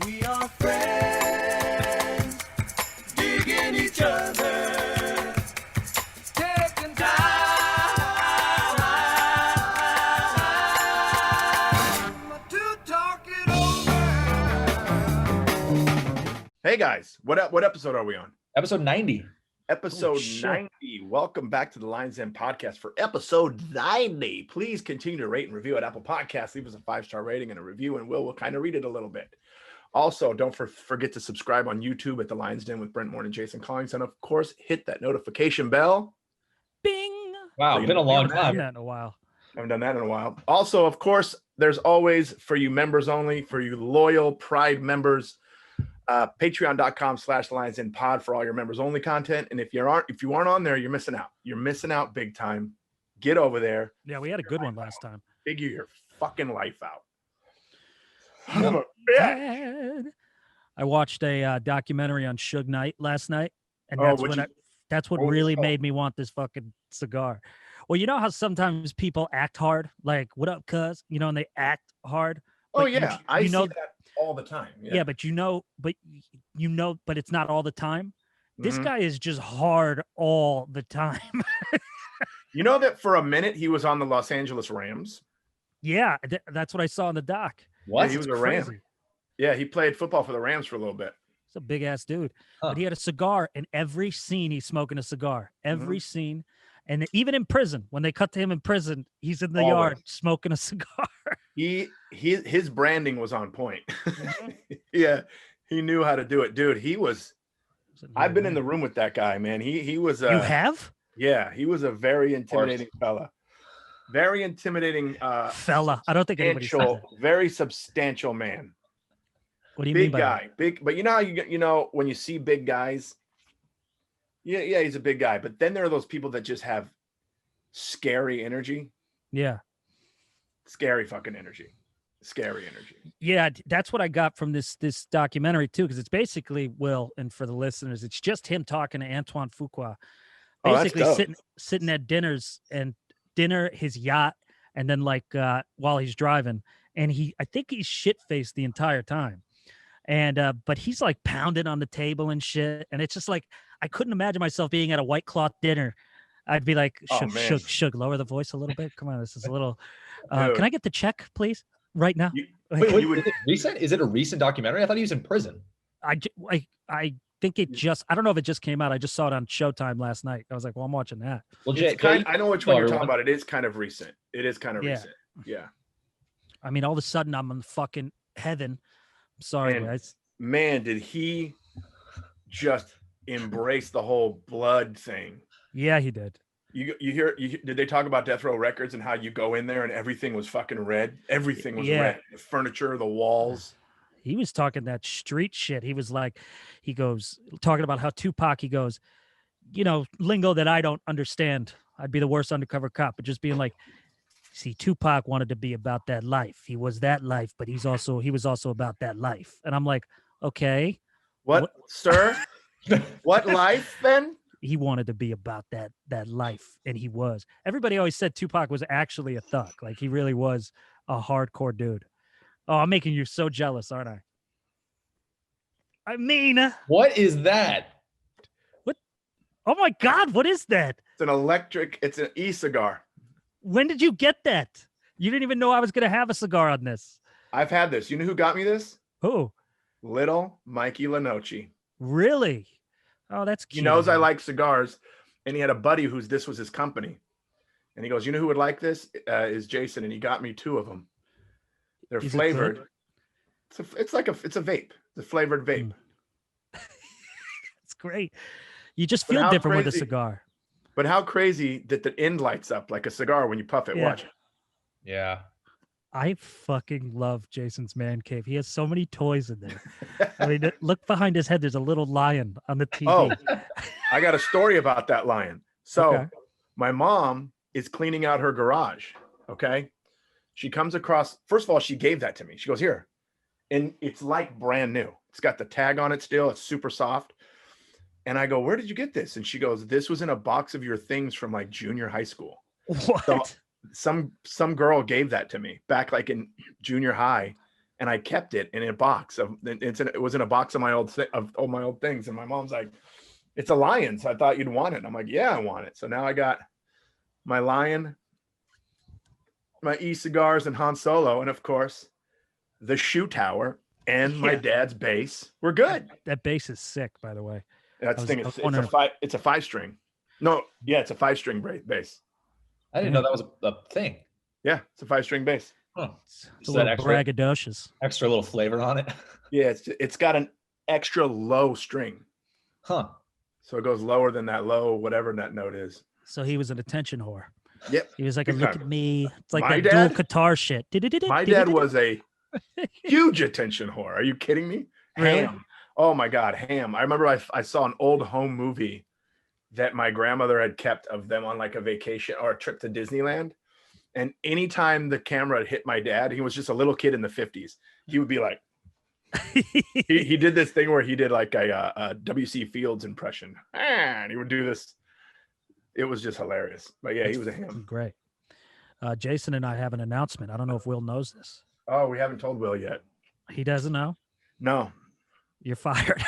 We are friends, digging each other, taking time to talk it over. Hey guys, what episode are we on? Episode 90. Episode 90. Welcome back to the Lion's Den podcast for episode 90. Please continue to rate and review at Apple Podcasts. Leave us a 5-star rating and a review, and we'll kind of read it a little bit. Also, don't forget to subscribe on YouTube at the Lion's Den with Brent Morin and Jason Collings, and of course, hit that notification bell. Bing! Wow, So been a long I haven't time. done that in a while. I haven't done that in a while. Also, of course, there's always for you members only, for you loyal Pride members, patreon.com/LionsDenPod for all your members only content. And if you aren't on there, you're missing out. You're missing out big time. Get over there. Yeah, we had a good one last time. Figure your fucking life out. Dad. I watched a documentary on Suge Knight last night, and that's what really made me want this fucking cigar. Well, you know how sometimes people act hard, like "What up, cuz?" You know, and they act hard. Oh yeah, I know see that all the time. Yeah, but it's not all the time. This guy is just hard all the time. You know that for a minute he was on the Los Angeles Rams. Yeah, that's what I saw in the doc. What? Yeah, he was a Ram. Yeah, he played football for the Rams for a little bit. He's a big ass dude. Huh. But he had a cigar in every scene. He's smoking a cigar. Every scene. And even in prison, when they cut to him in prison, he's in the yard smoking a cigar. His branding was on point. Yeah, he knew how to do it. Dude, I've been in the room with that guy, man. He was You have? Yeah, he was a very intimidating fella. Very intimidating Fella. I don't think anybody said that. very substantial man. What do you Big mean by guy. that? Big, but you know how you know when you see big guys, yeah, he's a big guy. But then there are those people that just have scary energy. Yeah. Scary fucking energy. Scary energy. Yeah, that's what I got from this documentary too, because it's basically, Will, and for the listeners, it's just him talking to Antoine Fuqua. Basically sitting at dinner, his yacht, and then while he's driving, and I think he's shit-faced the entire time. And but he's like pounding on the table and shit, and it's just like I couldn't imagine myself being at a white cloth dinner. I'd be like, Shug, lower the voice a little bit. Come on, this is a little. Can I get the check, please, right now? Wait, is it recent? Is it a recent documentary? I thought he was in prison. I think it just. I don't know if it just came out. I just saw it on Showtime last night. I was like, well, I'm watching that. Well, I know which one you're talking about. It is kind of recent. It is kind of recent. Yeah. I mean, all of a sudden, I'm in fucking heaven. I'm sorry, guys. Man, did he just embrace the whole blood thing? Yeah, he did. Did they talk about Death Row Records and how you go in there and everything was fucking red? Everything was red. The furniture, the walls. He was talking that street shit. He was like, talking about how Tupac, he goes, lingo that I don't understand. I'd be the worst undercover cop, but just being like, see, Tupac wanted to be about that life. He was that life, but he was also about that life. And I'm like, okay. What? Sir? What life then? He wanted to be about that life, and he was. Everybody always said Tupac was actually a thug. Like, he really was a hardcore dude. Oh, I'm making you so jealous, aren't I? I mean, what is that? What? Oh my God, what is that? It's an E-cigar. When did you get that? You didn't even know I was going to have a cigar on this. I've had this. You know who got me this? Who? Little Mikey Lenoci. Really? Oh, that's cute. He knows I like cigars, and he had a buddy this was his company. And he goes, you know who would like this? Is Jason, and he got me 2 of them. They're flavored. It's a vape. It's a flavored vape. It's great. You just feel different with a cigar. But how crazy that the end lights up like a cigar when you puff it. Yeah. Watch it. Yeah. I fucking love Jason's man cave. He has so many toys in there. I mean, look behind his head. There's a little lion on the TV. Oh, I got a story about that lion. So my mom is cleaning out her garage. Okay. She comes across, first of all, she gave that to me. She goes, here. And it's like brand new. It's got the tag on it still. It's super soft. And I go, where did you get this? And she goes, this was in a box of your things from like junior high school. What? So some girl gave that to me back like in junior high. and I kept it in a box of it was in a box of my old all my old things, and my mom's like, it's a lion, so I thought you'd want it. And I'm like, yeah, I want it. So now I got my lion, my E-cigars, and Han Solo, and of course the shoe tower and my dad's bass. We're good. That bass is sick, by the way. That's the thing. It's a 5-string. No, yeah, it's a 5-string bass. I didn't know that was a thing. Yeah, it's a 5-string bass. Huh. It's a little braggadocious. Extra little flavor on it. Yeah, it's got an extra low string. Huh. So it goes lower than that low, whatever that note is. So he was an attention whore. Yep. He was like, look at me. It's like My that dad- dual guitar shit. My dad was a huge attention whore. Are you kidding me? Really? Ham. Oh my God, Ham. I remember I saw an old home movie that my grandmother had kept of them on like a vacation or a trip to Disneyland. And anytime the camera hit my dad, he was just a little kid in the 50s. He would be like, he did this thing where he did like a W.C. Fields impression, and he would do this. It was just hilarious. But yeah, he was a ham. Great. Jason and I have an announcement. I don't know if Will knows this. Oh, we haven't told Will yet. He doesn't know. No. You're fired.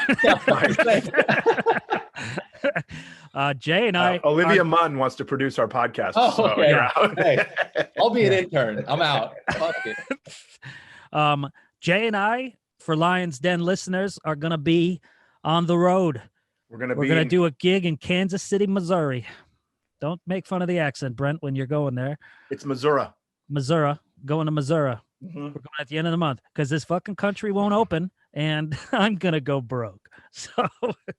Jay and I. Olivia Munn wants to produce our podcast. Oh, so okay. you're out. Hey, I'll be an intern. I'm out. Fuck it. Jay and I, for Lions Den listeners, are gonna be on the road. We're gonna do a gig in Kansas City, Missouri. Don't make fun of the accent, Brent, when you're going there. It's Missouri. Missouri, going to Missouri. Mm-hmm. We're going at the end of the month because this fucking country won't open, and I'm gonna go broke. So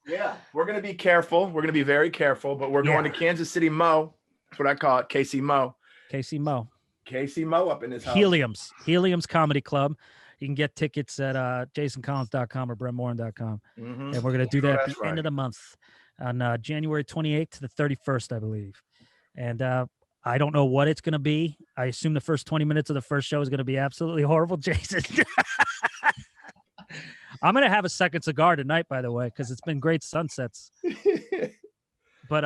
yeah, we're gonna be careful. We're gonna be very careful, but we're going to Kansas City Mo. That's what I call it, KC Mo. KC Mo. KC Mo up in his house. Helium's Comedy Club. You can get tickets at jasoncollins.com or brentmorin.com. Mm-hmm. And we're going to do that at the end of the month on January 28th to the 31st, I believe. And I don't know what it's going to be. I assume the first 20 minutes of the first show is going to be absolutely horrible, Jason. I'm going to have a second cigar tonight, by the way, because it's been great sunsets. But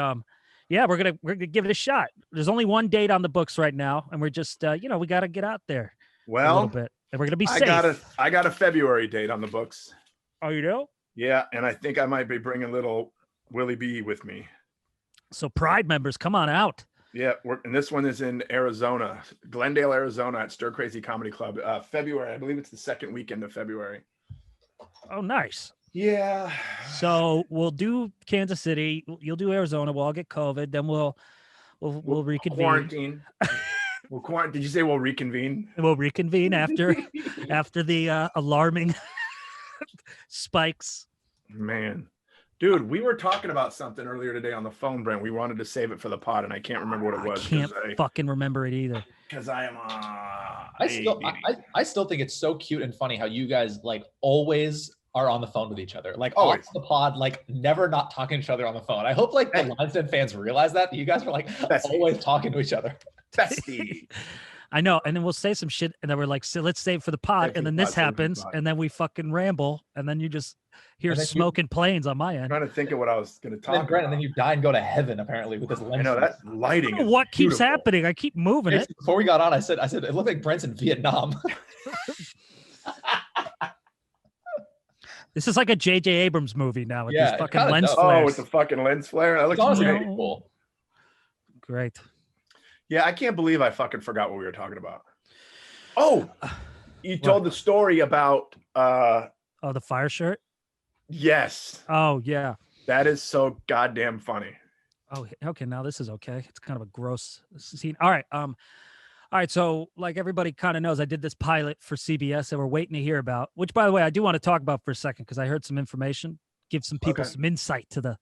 yeah, we're gonna give it a shot. There's only one date on the books right now, and we're just we got to get out there a little bit, and we're gonna be safe. I got a February date on the books. Oh, you do? Yeah, and I think I might be bringing little Willie B with me. So Pride members, come on out. Yeah, and this one is in Arizona, Glendale, Arizona, at Stir Crazy Comedy Club. February, I believe it's the second weekend of February. Oh, nice. Yeah. So we'll do Kansas City. You'll do Arizona. We'll all get COVID. Then we'll reconvene. Quarantine. Did you say we'll reconvene? We'll reconvene after the alarming spikes. Man, dude, we were talking about something earlier today on the phone, Brent. We wanted to save it for the pod, and I can't remember what it was. I can't fucking remember it either. Because I am. I still think it's so cute and funny how you guys like always are on the phone with each other, like always. off the pod, like never not talking to each other on the phone. I hope like the Lions Den fans realize that you guys are like always talking to each other. Bestie. I know, and then we'll say some shit, and then we're like, so let's save for the pod, and then this happens, and then we fucking ramble, and then you just hear smoke and planes on my end. I'm trying to think of what I was going to talk Brent, about. and then you die and go to heaven apparently with this lens. I know that lighting. Is what keeps beautiful. happening? I keep moving it. Before we got on, I said it looked like Brent's in Vietnam. This is like a J.J. Abrams movie now with these fucking lens does. flares. Oh, with the fucking lens flare. That looks pretty cool. Great. Yeah, I can't believe I fucking forgot what we were talking about. Oh, you told the story about the fire shirt? Yes. Oh, yeah. That is so goddamn funny. Oh, okay. Now this is okay. It's kind of a gross scene. All right. So like everybody kind of knows, I did this pilot for CBS that we're waiting to hear about, which by the way, I do want to talk about for a second because I heard some information, give some people some insight to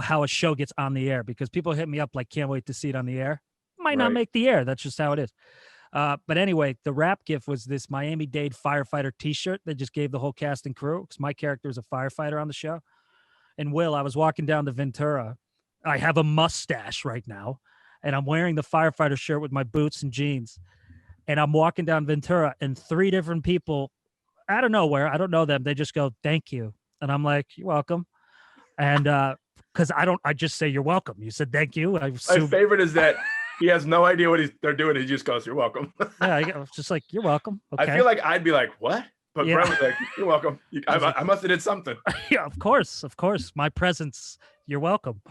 how a show gets on the air, because people hit me up like, can't wait to see it on the air. Might not make the air. That's just how it is. But anyway, the wrap gift was this Miami-Dade firefighter t-shirt they just gave the whole cast and crew because my character is a firefighter on the show. And Will, I was walking down to Ventura. I have a mustache right now, and I'm wearing the firefighter shirt with my boots and jeans. And I'm walking down Ventura, and 3 different people out of nowhere, I don't know them, they just go, thank you. And I'm like, you're welcome. And because I just say you're welcome. You said thank you. My favorite is that He has no idea what they're doing. He just goes, "You're welcome." Yeah, I was just like, you're welcome. Okay. I feel like I'd be like, "What?" But Yeah. Brent was like, "You're welcome." I must have did something. Yeah, of course. My presence, you're welcome.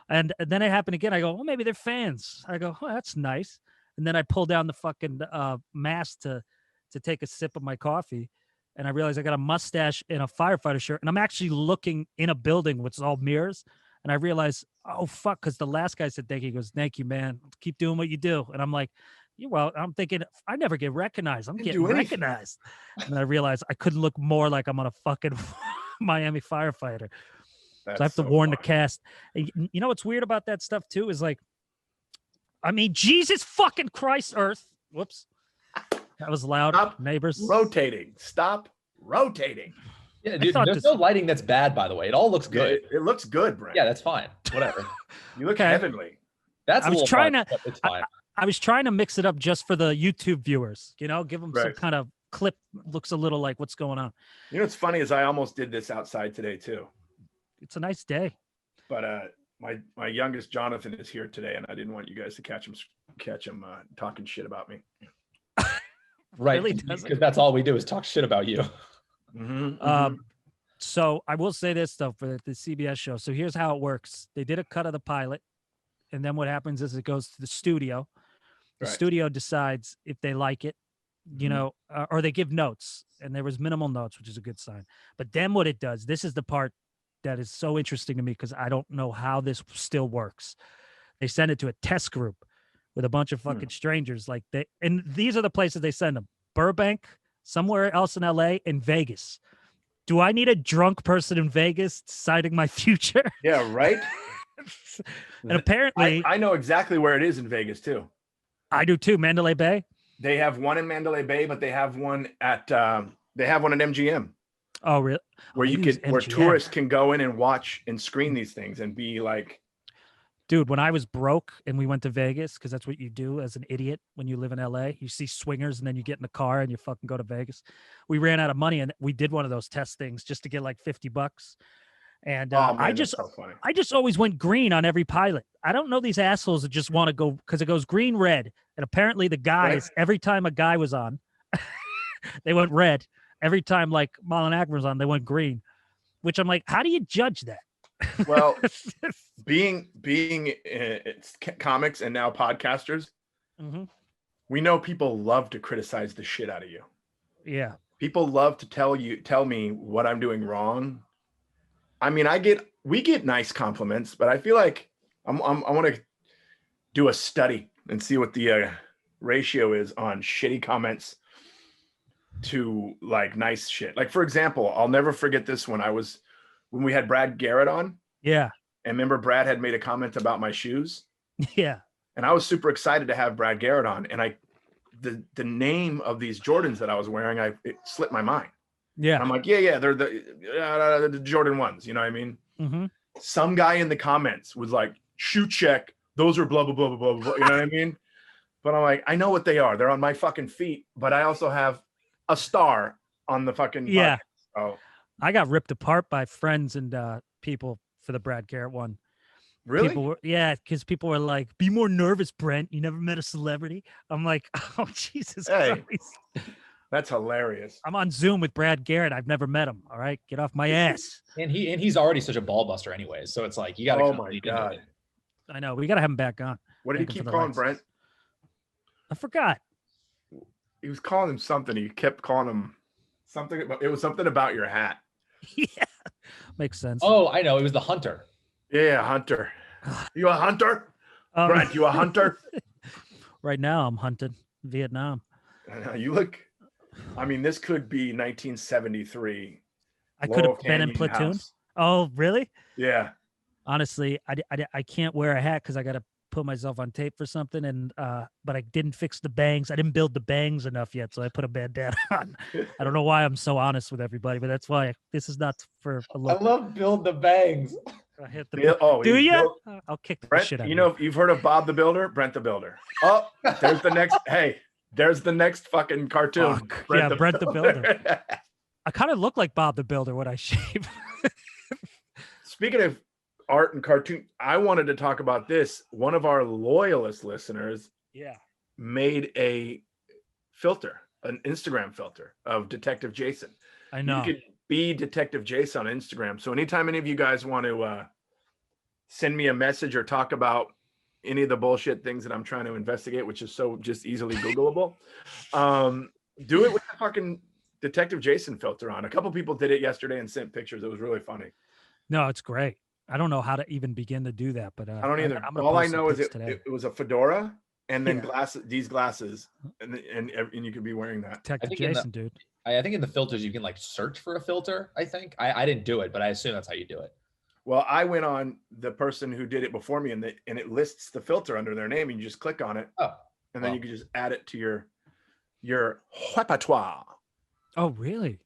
And then it happened again. I go, well, maybe they're fans. I go, oh, that's nice. And then I pull down the fucking mask to take a sip of my coffee. And I realize I got a mustache and a firefighter shirt. And I'm actually looking in a building which is all mirrors. And I realize, oh, fuck, because the last guy said thank you. He goes, thank you, man. Keep doing what you do. And I'm like, well, I'm thinking, I never get recognized. I'm getting recognized. And I realized I couldn't look more like I'm on a fucking Miami firefighter. So I have to warn the cast. And you know what's weird about that stuff too is like, I mean, Jesus fucking Christ, Earth. Whoops. That was loud. Stop neighbors. Stop rotating. Yeah, dude, there's no lighting that's bad, by the way. It all looks good. It looks good, Brent. Yeah, that's fine. Whatever. You look heavenly. That's I was trying to. It's fine. I was trying to mix it up just for the YouTube viewers. You know, give them some kind of clip. Looks a little like what's going on. You know what's funny is I almost did this outside today too. It's a nice day. But my youngest Jonathan is here today, and I didn't want you guys to catch him talking shit about me. Right, because that's all we do is talk shit about you. Mm-hmm. So I will say this though for the CBS show. So here's how it works. They did a cut of the pilot, and then what happens is it goes to the studio. The studio decides if they like it, you know, or they give notes, and there was minimal notes, which is a good sign. But then what it does, this is the part that is so interesting to me because I don't know how this still works. They send it to a test group with a bunch of fucking strangers. And these are the places they send them: Burbank, somewhere else in LA, and Vegas. Do I need a drunk person in Vegas deciding my future? Yeah, right. And apparently, I know exactly where it is in Vegas too. I do too. Mandalay Bay. They have one in Mandalay Bay, but they have one at MGM. Oh, really? Where tourists can go in and watch and screen these things and be like, dude, when I was broke and we went to Vegas, because that's what you do as an idiot when you live in LA, you see swingers and then you get in the car and you fucking go to Vegas. We ran out of money and we did one of those test things just to get like $50. And I just always went green on every pilot. I don't know these assholes that just want to go because it goes green, red. And apparently the guys, every time a guy was on, they went red. Every time like Marlon Akron was on, they went green, which I'm like, how do you judge that? Well, being it's comics and now podcasters, we know people love to criticize the shit out of you. Yeah. People love to tell me what I'm doing wrong. I mean, we get nice compliments, but I feel like I want to do a study and see what the ratio is on shitty comments to like nice shit. Like, for example, I'll never forget this one. When we had Brad Garrett on. Yeah. And remember Brad had made a comment about my shoes. Yeah. And I was super excited to have Brad Garrett on. And the name of these Jordans that I was wearing, it slipped my mind. Yeah. And I'm like, yeah, they're the Jordan ones. You know what I mean? Mm-hmm. Some guy in the comments was like, shoe check. Those are blah, blah, blah, blah, blah. You know what I mean? But I'm like, I know what they are. They're on my fucking feet. But I also have a star on the fucking yeah. Oh, I got ripped apart by friends and people for the Brad Garrett one. Really? Because people were like, be more nervous, Brent. You never met a celebrity. I'm like, oh, Jesus Christ. That's hilarious. I'm on Zoom with Brad Garrett. I've never met him. All right. Get off my ass. And he's already such a ball buster anyways. So it's like, you got to. Oh my God. I know. We got to have him back on. What did he keep calling Brent? I forgot. He was calling him something. He kept calling him something. It was something about your hat. Yeah. Makes sense. Oh, I know. It was the hunter. Yeah, hunter. You a hunter? Brent, you a hunter? Right now I'm hunting Vietnam. You look, I mean, this could be 1973. I could have been in Platoon. House. Oh, really? Yeah. Honestly, I can't wear a hat because I got to put myself on tape for something, and but I didn't fix the bangs. I didn't build the bangs enough yet, so I put a bandana on. I don't know why I'm so honest with everybody, but that's why this is not for a look. I love build the bangs. I hit the do you? I'll kick the Brent, shit out of you. Know, you've heard of Bob the Builder, Brent the Builder. Oh, there's the next. Hey, there's the next fucking cartoon. Brent the Builder. I kind of look like Bob the Builder when I shave. Speaking of art and cartoon. I wanted to talk about this. One of our loyalist listeners Yeah. made a filter, an Instagram filter of Detective Jason. I know. You could be Detective Jason on Instagram. So anytime any of you guys want to send me a message or talk about any of the bullshit things that I'm trying to investigate, which is so just easily Googleable, do it with the fucking Detective Jason filter on. A couple people did it yesterday and sent pictures. It was really funny. No, it's great. I don't know how to even begin to do that, but I don't either. I'm gonna All I post some know is pics it was a fedora and then Yeah. these glasses, and you could be wearing that. Detective think in the- Jason, dude. I think in the filters you can like search for a filter. I think I didn't do it, but I assume that's how you do it. Well, I went on the person who did it before me, and it lists the filter under their name, and you just click on it, Oh, and then wow. you can just add it to your repertoire. Oh, really?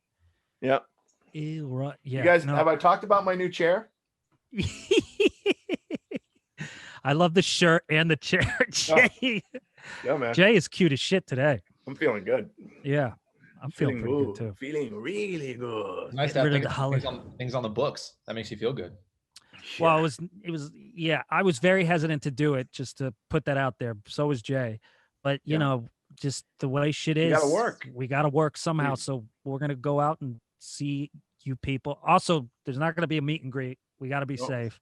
Yep. Ew, right. Yeah. You guys, no. have I talked about my new chair? I love the shirt and the chair. Jay, Yeah, man. Jay is cute as shit today. I'm feeling good. Yeah. I'm feeling pretty good too. Feeling really good. It's nice to Getting have rid of things on the books. That makes you feel good. Well, yeah, I was very hesitant to do it, just to put that out there. So was Jay. But you Yeah. know, just the way shit You is, gotta work. we gotta work somehow. Dude. So we're gonna go out and see you people. Also, there's not gonna be a meet and greet. We gotta be Nope. safe.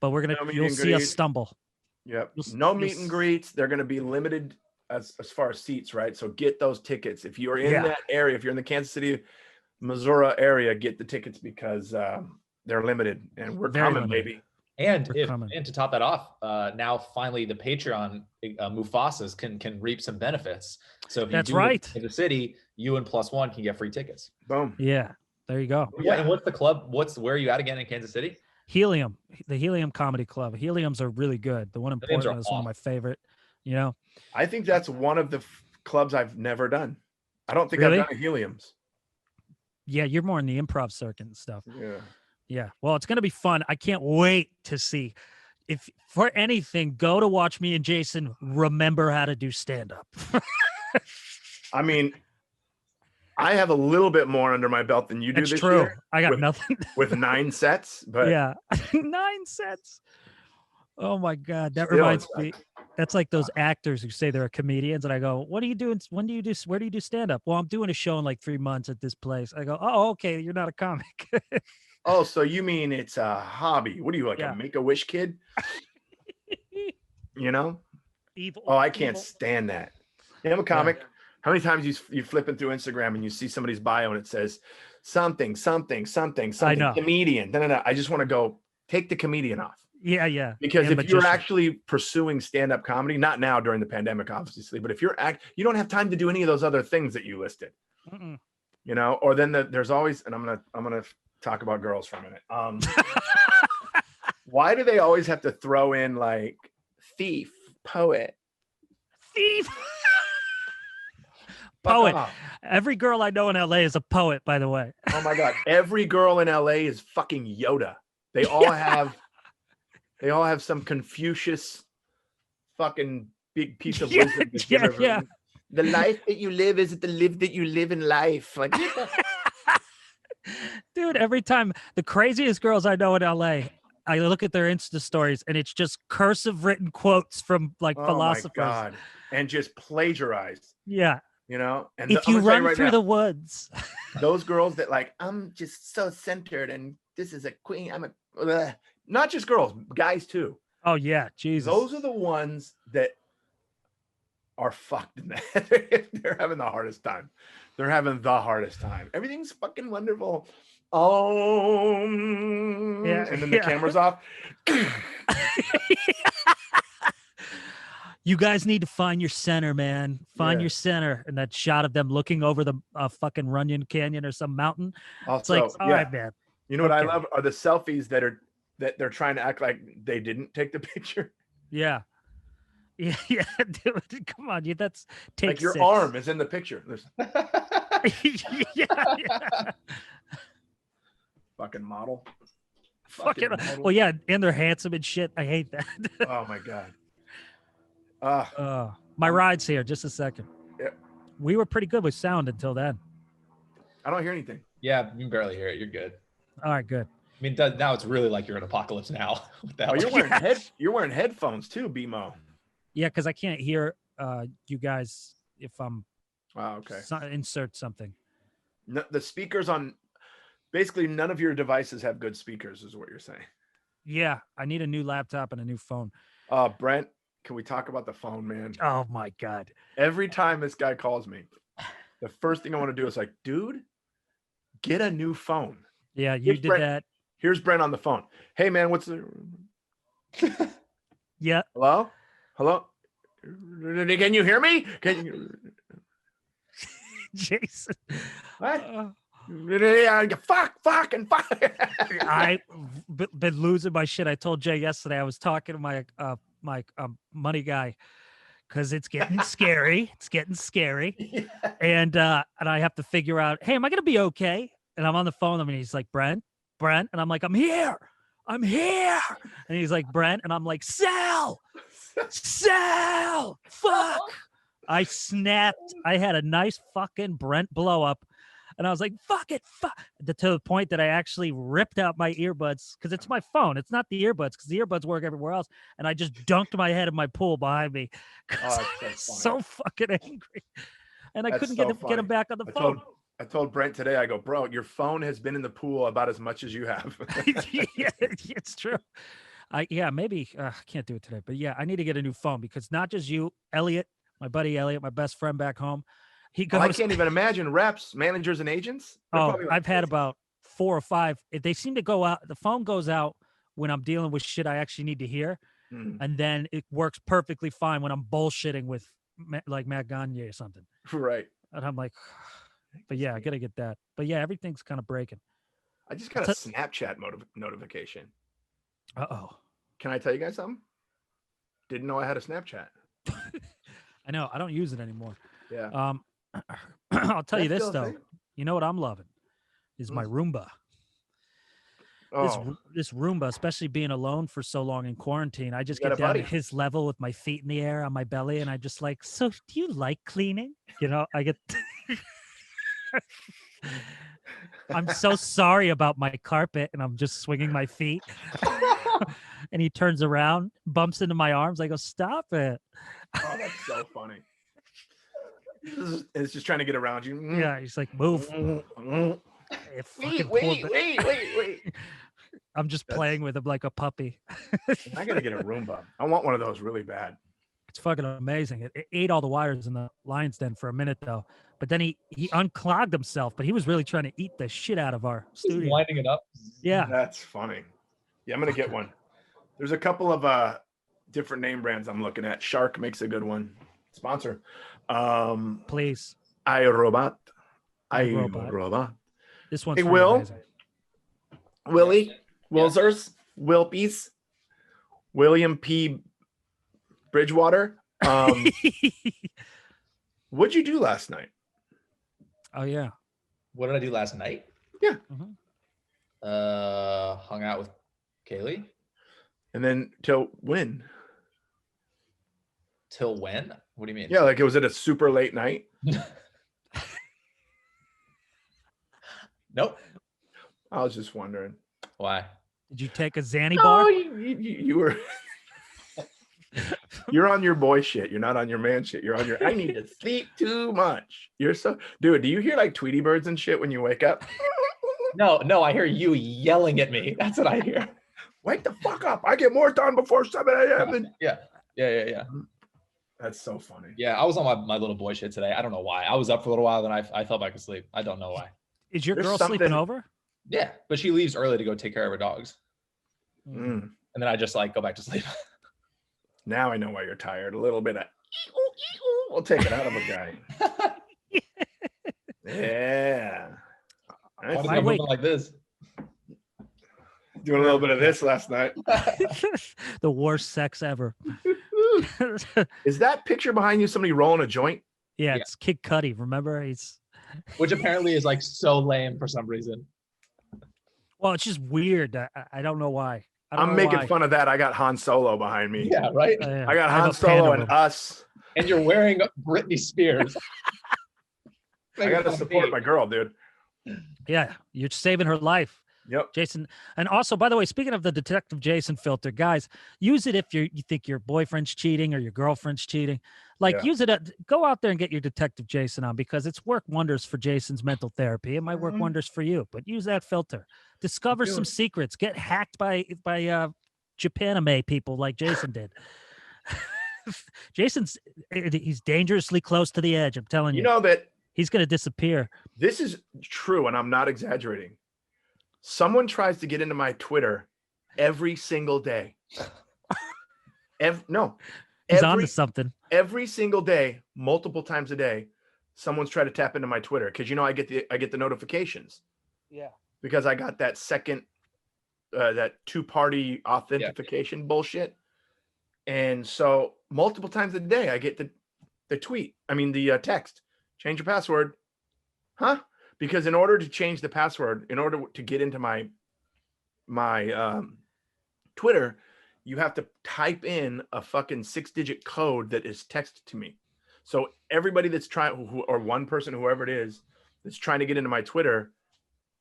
But we're gonna No meet you'll and see us greet. stumble. Yep. You'll No you'll meet and greets. They're going to be limited as far as seats, right? So get those tickets. If you're in Yeah. that area, if you're in the Kansas City, Missouri area, get the tickets because they're limited, and we're Very coming, limited. baby. And We're coming. and to top that off, now finally the Patreon Mufasas can reap some benefits. So if you That's do live right. in the city, you and +1 can get free tickets. Boom. Yeah, there you go. Yeah. And what's the club? Where are you at again in Kansas City? Helium, the Helium Comedy Club. Heliums are really good. The one in Heliums are Portland is one of my favorite. You know, I think that's one of the clubs I've never done. I don't think Really? I've done a Heliums. yeah, you're more in the improv circuit and stuff. Yeah. Yeah. Well, it's going to be fun. I can't wait to see. If for anything, go to watch me and Jason remember how to do stand up. I mean, I have a little bit more under my belt than you do That's this true. year I got with- nothing. with 9 sets, but Yeah. 9 sets. Oh my God. That Still, reminds it's me. That's like those actors who say they're comedians. And I go, what are you doing? Where do you do stand up? Well, I'm doing a show in like 3 months at this place. I go, oh, okay. You're not a comic. oh, so you mean it's a hobby? What are you, like Yeah. a Make-A-Wish kid? You know? Evil. Oh, I can't evil. stand that. Yeah, I'm a comic. How many times you flipping through Instagram and you see somebody's bio and it says something know. comedian? No. I just want to go take the comedian off. Yeah. Yeah. Because And if you're magician. actually pursuing stand-up comedy, not now during the pandemic, obviously, but if you don't have time to do any of those other things that you listed, Mm-mm. you know, or then there's always, and I'm gonna talk about girls for a minute. Why do they always have to throw in like thief, poet, Thief. Fuck Poet. off. Every girl I know in LA is a poet, by the way. Oh my God. Every girl in LA is fucking Yoda. They all have some Confucius fucking big piece of Yeah, wisdom. to yeah, give everyone. yeah. The life that you live is the live that you live in life. Like, Dude, every time the craziest girls I know in LA, I look at their Insta stories and it's just cursive written quotes from like oh my philosophers. God. And just plagiarize, Yeah. you know? And If I'm you gonna tell run right through now, the woods. those girls that like, I'm just so centered and this is a queen. I'm a ugh. Not just girls, guys too. Oh yeah, Jesus. Those are the ones that are fucked in that. They're having the hardest time. They're having the hardest time. Everything's fucking wonderful. Oh, Yeah, and then the yeah. camera's off. You guys need to find your center, man. Find Yeah. your center. And that shot of them looking over the fucking Runyon Canyon or some mountain. It's Also, like, all yeah. right, man. You know what I okay. love are the selfies that they're trying to act like they didn't take the picture. Yeah. Yeah, yeah, dude. Come on, you. That's take Like your 6. arm is in the picture. There's yeah. fucking model. Fucking. model. Well, yeah, and they're handsome and shit. I hate that. Oh my God. My ride's here. Just a second. Yeah. We were pretty good with sound until then. I don't hear anything. Yeah, you can barely hear it. You're good. All right, good. I mean, now it's really like you're in apocalypse now. What the hell? Oh, you're wearing headphones too, BMO. Yeah, because I can't hear you guys if I'm Oh, okay. insert something. No, the speakers on basically none of your devices have good speakers, is what you're saying. Yeah, I need a new laptop and a new phone. Brent, can we talk about the phone, man? Oh my God. Every time this guy calls me, the first thing I want to do is like, dude, get a new phone. Yeah, you did that. Here's Brent on the phone. Hey, man, what's the... Yeah. Hello? Can you hear me? Can you... Jason. What? Fuck. I've been losing my shit. I told Jay yesterday I was talking to my money guy because it's getting scary. It's getting scary. Yeah. And I have to figure out, hey, am I going to be okay? And I'm on the phone. I mean, he's like, Brent. And I'm like, I'm here. And he's like, Brent. And I'm like, Sal. Fuck. I snapped. I had a nice fucking Brent blow up. And I was like, fuck it. To the point that I actually ripped out my earbuds because it's my phone. It's not the earbuds because the earbuds work everywhere else. And I just dunked my head in my pool behind me. Oh, So fucking angry. And I couldn't so get him back on the phone. I told Brent today, I go, bro, your phone has been in the pool about as much as you have. Yeah, it's true. Maybe I can't do it today. But yeah, I need to get a new phone because not just you, Elliot, my buddy Elliot, my best friend back home. He goes, I can't even imagine reps, managers, and agents. I've had about 4 or 5. If they seem to go out, the phone goes out when I'm dealing with shit I actually need to hear. And then it works perfectly fine when I'm bullshitting with like Matt Gagne or something. Right. And I'm like, but yeah, I got to get that. But yeah, everything's kind of breaking. I just got a Snapchat notification. Uh-oh. Can I tell you guys something? Didn't know I had a Snapchat. I know. I don't use it anymore. Yeah. I'll tell you this, still a though. thing? You know what I'm loving? Is my Roomba. Oh, This Roomba, especially being alone for so long in quarantine, I just You got get a down to buddy. his level with my feet in the air on my belly, and I just like, so do you like cleaning? You know, I get... I'm so sorry about my carpet, and I'm just swinging my feet. And he turns around, bumps into my arms. I go, stop it. oh, that's so funny. It's just trying to get around you. Yeah, he's like, move. Wait. I'm just playing with him like a puppy. I gotta get a Roomba. I want one of those really bad. It's fucking amazing. It ate all the wires in the lion's den for a minute though, but then he unclogged himself. But he was really trying to eat the shit out of our studio. Winding it up. Yeah, That's funny. Yeah, I'm gonna get one. There's a couple of different name brands I'm looking at. Shark makes a good one. Sponsor. please. iRobot. iRobot. iRobot. This one's Hey, pretty Will? amazing. Willie. Wilzers. Wilpies. William P. Bridgewater. What'd you do last night? Oh yeah. What did I do last night? Yeah. Mhm. Hung out with Kaylee. And then till when? Till when? What do you mean? Yeah, like was it a super late night? Nope. I was just wondering. Why? Did you take a Xanny No, bar? you were. You're on your boy shit. You're not on your man shit. You're on your. I need to sleep too much. You're so, dude. Do you hear like Tweety birds and shit when you wake up? No, I hear you yelling at me. That's what I hear. Wake the fuck up! I get more done before 7 a.m. Yeah. That's so funny. Yeah, I was on my little boy shit today. I don't know why. I was up for a little while, then I fell back asleep. I don't know why. Is your There's girl sleeping something- over? Yeah, but she leaves early to go take care of her dogs, Mm. and then I just like go back to sleep. Now I know why you're tired. A little bit of. We'll take it out of a guy. Yeah. Why did I I wait. move like this? Doing a little bit of this last night. The worst sex ever. Is that picture behind you somebody rolling a joint? Yeah, Yeah. it's Kid Cudi. Remember? Which apparently is like so lame for some reason. Well, it's just weird. I don't know why. I don't I'm know making why. fun of that. I got Han Solo behind me. Yeah, right. Yeah, I got have Han a pan Solo of and them. us. And you're wearing Britney Spears. I got to support my girl, dude. Yeah, you're saving her life. Yep. Jason. And also, by the way, speaking of the Detective Jason filter, guys, use it if you think your boyfriend's cheating or your girlfriend's cheating. Like, use it. Go out there and get your Detective Jason on, because it's worked wonders for Jason's mental therapy. It might work wonders for you, but use that filter. Discover some secrets. Get hacked by Japanime people like Jason did. He's dangerously close to the edge. I'm telling you. You know that he's going to disappear. This is true, and I'm not exaggerating. Someone tries to get into my Twitter every single day. He's on to something. Every single day, multiple times a day, someone's trying to tap into my Twitter, because I get the notifications. Yeah. Because I got that second that two-party authentication bullshit. And so multiple times a day I get the tweet. I mean the text. Change your password. Huh? Because in order to change the password, in order to get into my Twitter, you have to type in a fucking 6-digit code that is texted to me. So everybody that's trying, or one person, whoever it is, that's trying to get into my Twitter,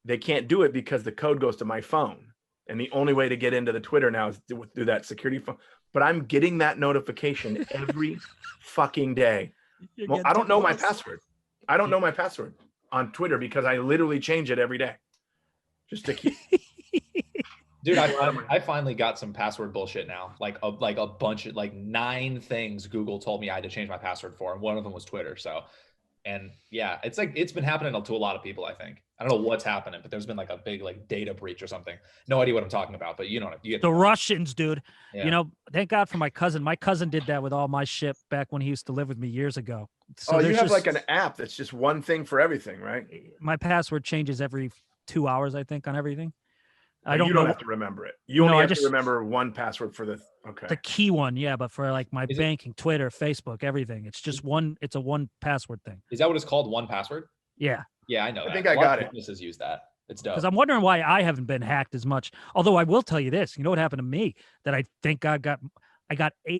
they can't do it because the code goes to my phone. And the only way to get into the Twitter now is through that security phone. But I'm getting that notification every fucking day. Well, I don't know my password. I don't know my password on Twitter because I literally change it every day just to keep. Dude, I finally got some password bullshit now. Like a bunch of 9 things Google told me I had to change my password for, and one of them was Twitter. So, and yeah, it's been happening to a lot of people. I think I don't know what's happening, but there's been a big data breach or something. No idea what I'm talking about, but you know, the Russians, dude. Yeah. Thank God for my cousin. My cousin did that with all my shit back when he used to live with me years ago. So you have an app that's just one thing for everything, right? My password changes every 2 hours, I think, on everything. You don't have to remember it. You only have to remember one password for the key one, yeah. But for my banking, Twitter, Facebook, everything, it's just one. It's a one password thing. Is that what it's called? One password? Yeah. Yeah, I know. I think I got it. Businesses use that. It's dope. Because I'm wondering why I haven't been hacked as much. Although I will tell you this, you know what happened to me that I think I got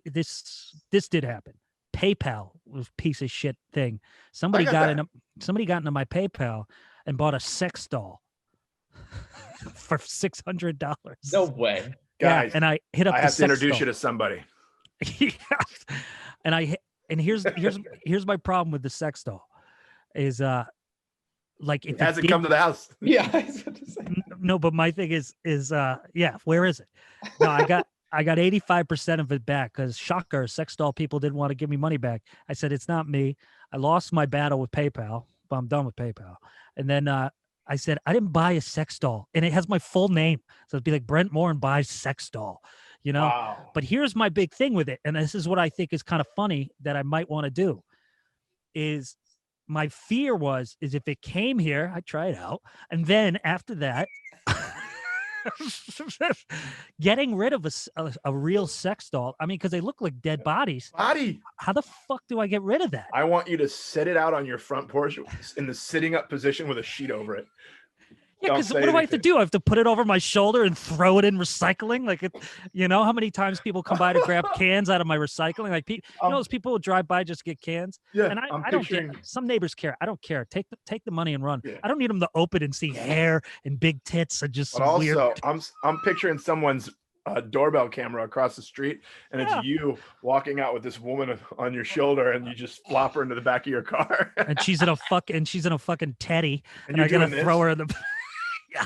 this did happen. PayPal was a piece of shit thing. Somebody got into my PayPal and bought a sex doll for $600. No way. Guys, and I hit up. I have to introduce you to somebody. And here's my problem with the sex doll is it hasn't come to the house. Yeah, I was about to say. No, but my thing is where is it? No, I got 85% of it back because shocker, sex doll people didn't want to give me money back. I said it's not me. I lost my battle with PayPal, but I'm done with PayPal. And then I said I didn't buy a sex doll, and it has my full name, so it'd be like Brent Morin buys sex doll, Wow. But here's my big thing with it, and this is what I think is kind of funny that I might want to do. Is my fear is if it came here, I'd try it out, and then after that. Getting rid of a real sex doll. I mean, because they look like dead bodies. How the fuck do I get rid of that? I want you to set it out on your front porch in the sitting up position with a sheet over it. Yeah, because what do I have to do? I have to put it over my shoulder and throw it in recycling? How many times people come by to grab cans out of my recycling? Those people who drive by just to get cans? Yeah, and I don't care. Some neighbors care. I don't care. Take the money and run. Yeah. I don't need them to open and see hair and big tits and just some weird. I'm picturing someone's doorbell camera across the street, and it's you walking out with this woman on your shoulder, and you just flop her into the back of your car. and she's in a fucking teddy, and I gotta throw her in the. Yeah,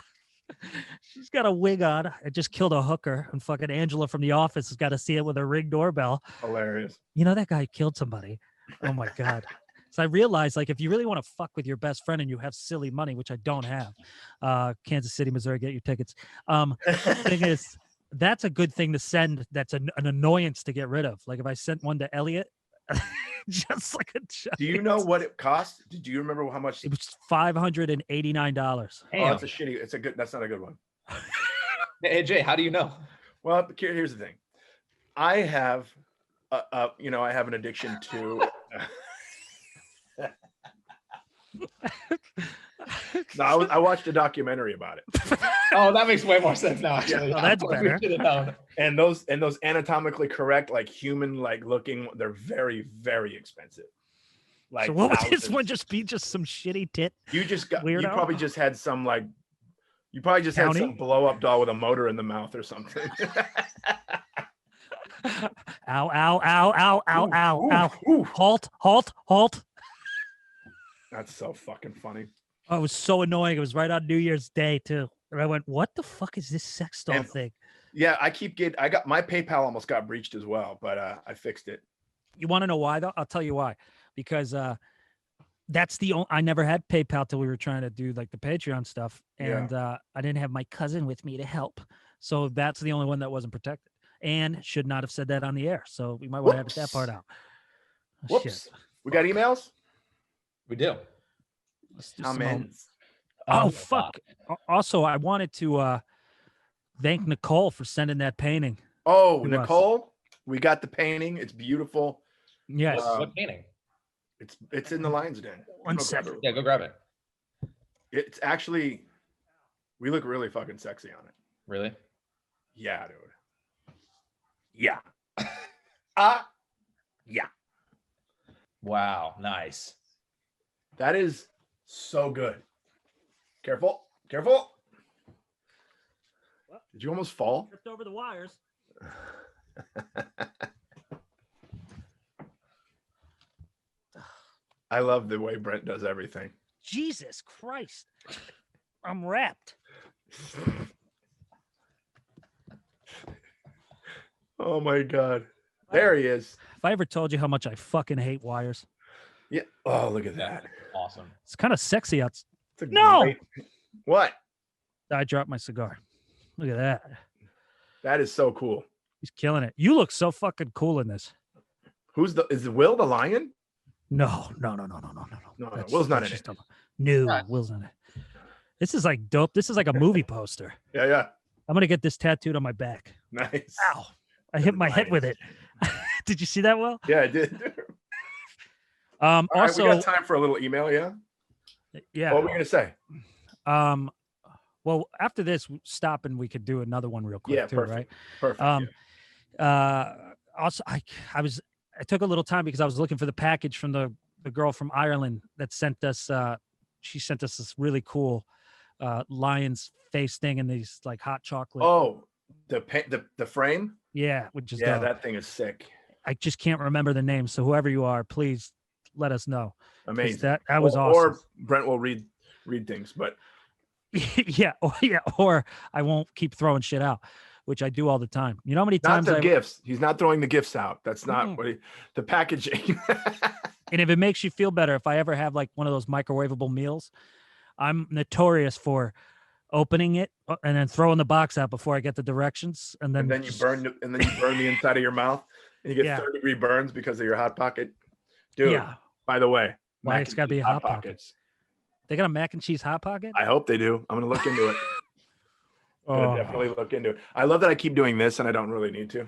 she's got a wig on. I just killed a hooker, and fucking Angela from The Office has got to see it with a Ring doorbell. Hilarious. That guy killed somebody. Oh my god. So I realized, if you really want to fuck with your best friend and you have silly money, which I don't have, Kansas City, Missouri, get your tickets. Thing is, that's a good thing to send. That's an annoyance to get rid of. Like if I sent one to Elliot. Just like a giant. Do you know what it cost? Do you remember how much? It was $589. Oh, that's a shitty. That's not a good one. Hey Jay, how do you know? Well, here's the thing. I have, I have an addiction to. No, I watched a documentary about it. Oh, that makes way more sense now. Actually, yeah, that's better. And those anatomically correct, human, looking, they're very, very expensive. So what would this one just be? Just some shitty tit? You probably just had some You probably just County? had some blow up doll with a motor in the mouth or something. Ow, ow, ow, ow, ow, ow, ow. Ooh. Halt, halt, halt. That's so fucking funny. Oh, it was so annoying. It was right on New Year's Day, too. And I went, what the fuck is this sex doll And- thing? Yeah, I got my PayPal almost got breached as well, but I fixed it. You want to know why, though? I'll tell you why. Because that's the only, I never had PayPal till we were trying to do like the Patreon stuff. And I didn't have my cousin with me to help. So that's the only one that wasn't protected. And should not have said that on the air. So we might want to edit that part out. Oh, Whoops. shit. We got emails? We do. Let's do some Comments. Oh, fuck. Also, I wanted to thank Nicole for sending that painting. Oh, to us. Nicole, we got the painting. It's beautiful. Yes. What painting? It's in the Lion's Den. One Go grab second. it. Yeah, go grab it. It's actually, we look really fucking sexy on it. Really? Yeah, dude. Yeah. Yeah. Wow, nice. That is so good. Careful. Careful. Did you almost fall? Tripped over the wires. I love the way Brent does everything. Jesus Christ. I'm wrapped. Oh my God. There he is. If I ever told you how much I fucking hate wires, Yeah. Oh, look at that. Awesome. it's kind of sexy out. It's a No! great- What? I dropped my cigar. Look at that. That is so cool. He's killing it. You look so fucking cool in this. Is Will the lion? No. No, Will's not in just it. No, Right. Will's in it. This is like dope. This is like a movie poster. Yeah. I'm gonna get this tattooed on my back. Nice. Ow. I hit my head with it. Did you see that, Will? Yeah, I did. All right, Also, we got time for a little email, yeah? yeah. What were we gonna say? Well, after this, stop and we could do another one real quick Yeah, too, perfect. right? Perfect. Also, I took a little time because I was looking for the package from the girl from Ireland that sent us. She sent us this really cool lion's face thing and these like hot chocolate. Oh, the frame? Yeah, which is Yeah, dope. that thing is sick. I just can't remember the name. So whoever you are, please let us know. 'Cause Amazing. That was or, awesome. Or Brent will read things, but or I won't keep throwing shit out, which I do all the time. You know how many not times the gifts. He's not throwing the gifts out. That's not Mm. what the packaging. And if it makes you feel better, if I ever have like one of those microwavable meals, I'm notorious for opening it and then throwing the box out before I get the directions, and then and then you burn the inside of your mouth and you get Yeah. 3rd-degree burns because of your hot pocket. Dude, Yeah, by the way, Why mac it's and gotta be cheese a Hot Pocket? They got a mac and cheese hot pocket. I hope they do. I'm gonna look into it. I'm Oh, gonna definitely look into it. I love that I keep doing this and I don't really need to.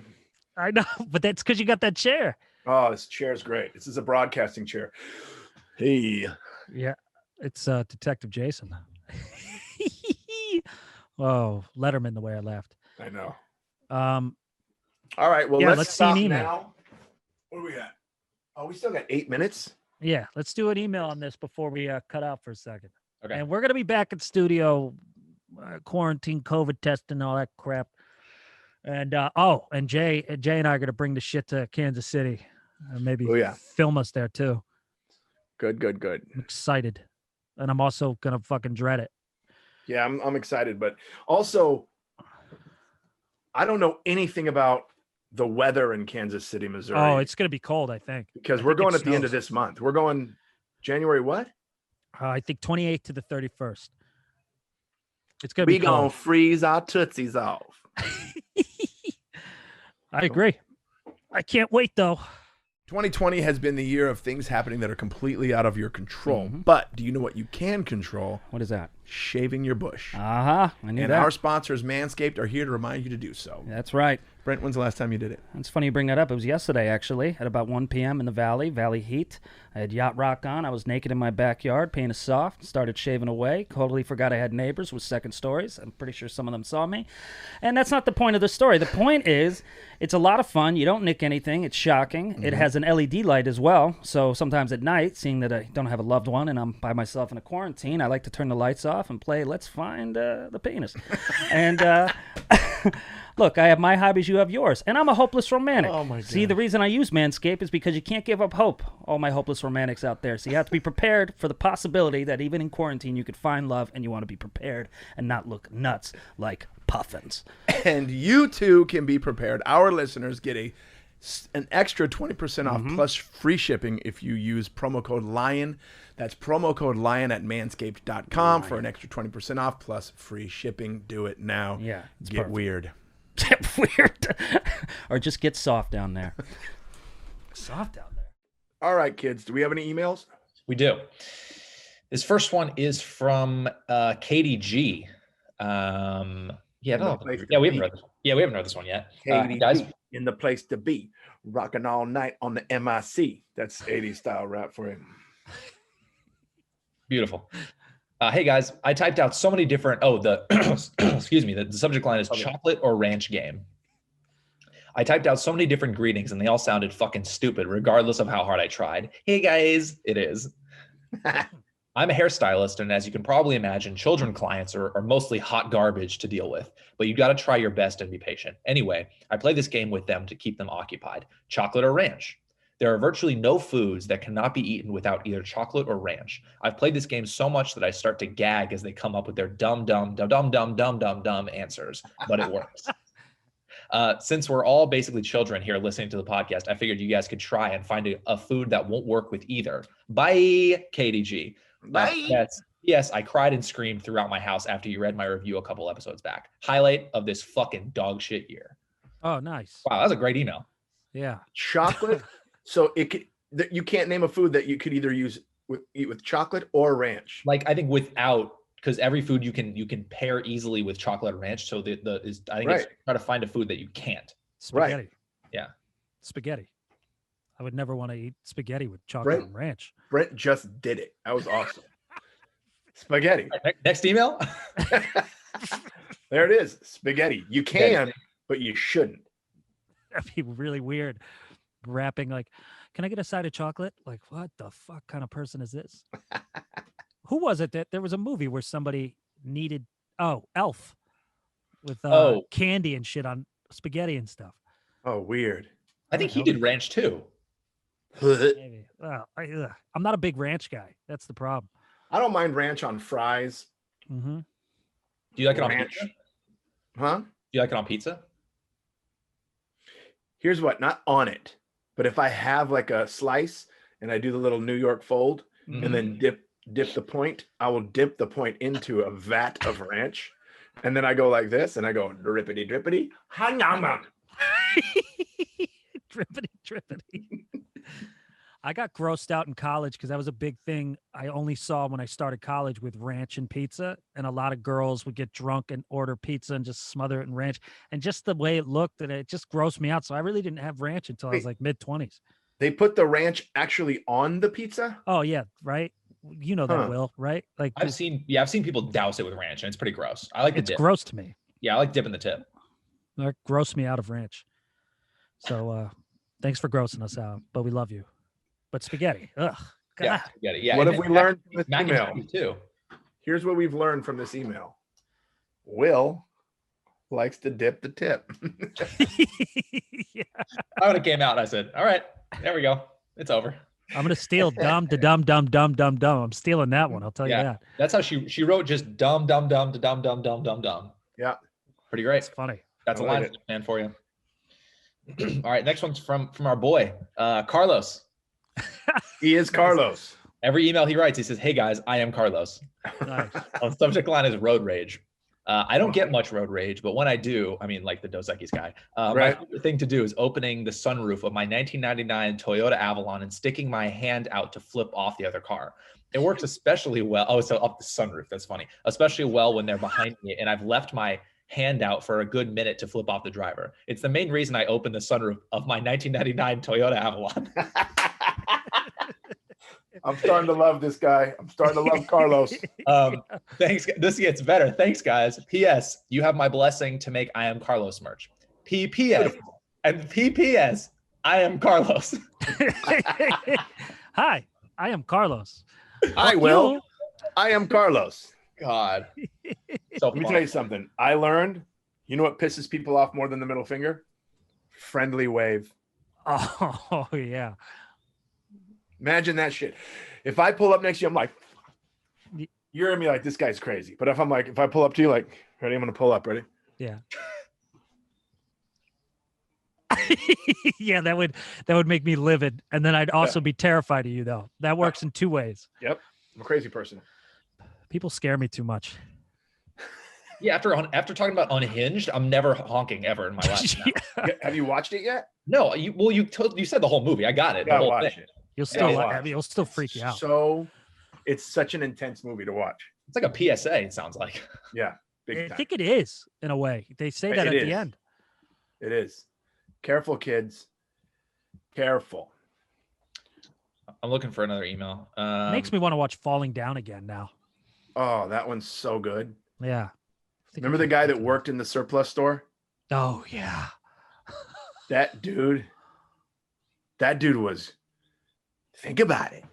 I know, but that's because you got that chair. Oh, this chair is great. This is a broadcasting chair. Hey, Yeah, it's Detective Jason. Oh, Letterman, the way I laughed. I know. Um, All right, well, Yeah, let's let's see an stop email. now. What do we got? Oh, we still got 8 minutes. yeah, let's do an email on this before we cut out for a second. Okay. And we're gonna be back in studio, quarantine, COVID testing, all that crap. And and Jay and I are gonna bring the shit to Kansas City, and maybe Oh, yeah. film us there too. Good. I'm excited, and I'm also gonna fucking dread it. Yeah, I'm excited, but also I don't know anything about the weather in Kansas City, Missouri. Oh, it's gonna be cold, I think. because I we're think it going at the end of snows. this month. We're going January what? I think 28th to the 31st. It's gonna be We gonna cold. freeze our tootsies off. I agree. I can't wait though. 2020 has been the year of things happening that are completely out of your control. Mhm. But do you know what you can control? What is that? Shaving your bush. I knew And that. our sponsors, Manscaped, are here to remind you to do so. That's right. Brent, when's the last time you did it? It's funny you bring that up. It was yesterday, actually, at about 1 p.m. in the valley heat. I had yacht rock on. I was naked in my backyard, painted soft, started shaving away. Totally forgot I had neighbors with second stories. I'm pretty sure some of them saw me. And that's not the point of the story. The point is, it's a lot of fun. You don't nick anything. It's shocking. It has an LED light as well. So sometimes at night, seeing that I don't have a loved one and I'm by myself in a quarantine, I like to turn the lights off. off and play Let's Find the Penis. And look, I have my hobbies, you have yours. And I'm a hopeless romantic. Oh, my God. See, the reason I use Manscaped is because you can't give up hope, all my hopeless romantics out there. So you have to be prepared for the possibility that even in quarantine you could find love, and you want to be prepared and not look nuts like puffins. And you too can be prepared. Our listeners get an extra 20% off plus free shipping if you use promo code LION. That's promo code LION at manscaped.com for an extra 20% off plus free shipping. Do it now. Yeah, it's Get perfect. weird. Get weird. Or just get soft down there. Soft down there. All right, kids. Do we have any emails? We do. This first one is from Katie G. We haven't read this one. Yeah, we haven't read this one yet. Katie Guys, G, in the place to be. Rocking all night on the MIC. That's 80s style rap for him. beautiful. Hey guys, I typed out so many different, excuse me, the subject line is chocolate or ranch game. I typed out so many different greetings and they all sounded fucking stupid regardless of how hard I tried. Hey guys, it is. I'm a hairstylist, and as you can probably imagine, children clients are mostly hot garbage to deal with, but you got to try your best and be patient. Anyway, I play this game with them to keep them occupied. Chocolate or ranch? There are virtually no foods that cannot be eaten without either chocolate or ranch. I've played this game so much that I start to gag as they come up with their dumb answers, but it works. Since we're all basically children here listening to the podcast, I figured you guys could try and find a food that won't work with either. Bye, KDG. Bye. Yes, I cried and screamed throughout my house after you read my review a couple episodes back. Highlight of this fucking dog shit year. Oh, nice. Wow, that was a great email. Yeah. Chocolate. So you can't name a food that you could either eat with chocolate or ranch. Like I think because every food you can pair easily with chocolate or ranch. So it's try to find a food that you can't. Spaghetti. Right. Yeah. Spaghetti. I would never want to eat spaghetti with chocolate and ranch. Brent just did it. That was awesome. Spaghetti. Next email. There it is. Spaghetti. You can, but you shouldn't. That'd be really weird. Rapping like, can I get a side of chocolate? Like, what the fuck kind of person is this? Who was it that there was a movie where somebody needed Elf with candy and shit on spaghetti and stuff. Oh, weird. I think he did ranch too. Maybe. Well, I'm not a big ranch guy. That's the problem. I don't mind ranch on fries. Mm-hmm. Do you like it on Ranch. pizza? Huh? Do you like it on pizza? Here's what, not on it, but if I have like a slice and I do the little New York fold and then dip the point, I will dip the point into a vat of ranch. And then I go like this and I go drippity drippity. Drippity. I got grossed out in college because that was a big thing I only saw when I started college with ranch and pizza. And a lot of girls would get drunk and order pizza and just smother it in ranch. And just the way it looked, and it just grossed me out. So I really didn't have ranch until I was like mid-20s. They put the ranch actually on the pizza? Oh, yeah, right? You know that, Will, right? Like I've seen people douse it with ranch, and it's pretty gross. I like the it's dip. gross to me. Yeah, I like dipping the tip. It grossed me out of ranch. So thanks for grossing us out, but we love you. But spaghetti, ugh. God. Yeah, spaghetti. Yeah. What have we learned from this mac and email? cheese too. Here's what we've learned from this email. Will likes to dip the tip. Yeah. I would have came out and I said, all right, there we go. It's over. I'm gonna steal dumb. I'm stealing that one. I'll tell you that. That's how she wrote just dumb. Yeah. Pretty great. It's funny. That's I a like line man for you. All right, next one's from our boy, Carlos. He is Carlos. Every email he writes, he says, "Hey guys, I am Carlos." Nice. The subject line is road rage. I don't get much road rage, but when I do, I mean, like the Dos Equis guy, my favorite thing to do is opening the sunroof of my 1999 Toyota Avalon and sticking my hand out to flip off the other car. It works especially well. Oh, so up the sunroof. That's funny. Especially well when they're behind me and I've left my hand out for a good minute to flip off the driver. It's the main reason I opened the sunroof of my 1999 Toyota Avalon. I'm starting to love this guy. I'm starting to love Carlos. Thanks. This gets better. Thanks, guys. P.S. You have my blessing to make I Am Carlos merch. P.P.S. And P.P.S. I am Carlos. Hi, I am Carlos. Hi, Will. I am Carlos. God. So Let me tell you something. I learned, you know what pisses people off more than the middle finger? Friendly wave. Oh yeah. Imagine that shit. If I pull up next to you, I'm like, Y- you're gonna be like, this guy's crazy. But if I pull up to you, like, ready, I'm gonna pull up, ready? Yeah. Yeah, that would make me livid, and then I'd also be terrified of you, though. That works in two ways. Yep. I'm a crazy person. People scare me too much. Yeah, after talking about Unhinged, I'm never honking ever in my life. Yeah. Have you watched it yet? No, you said the whole movie. I got it. The Yeah, whole watch thing. it. You'll still freak you out. So it's such an intense movie to watch. It's like a PSA, it sounds like. Yeah. Big I time. think it is, in a way. They say that It at is. the end. It is. Careful, kids. Careful. I'm looking for another email. Makes me want to watch Falling Down again now. Oh, that one's so good. Yeah. Remember the guy that worked in the surplus store? Oh, yeah. That dude was, think about it.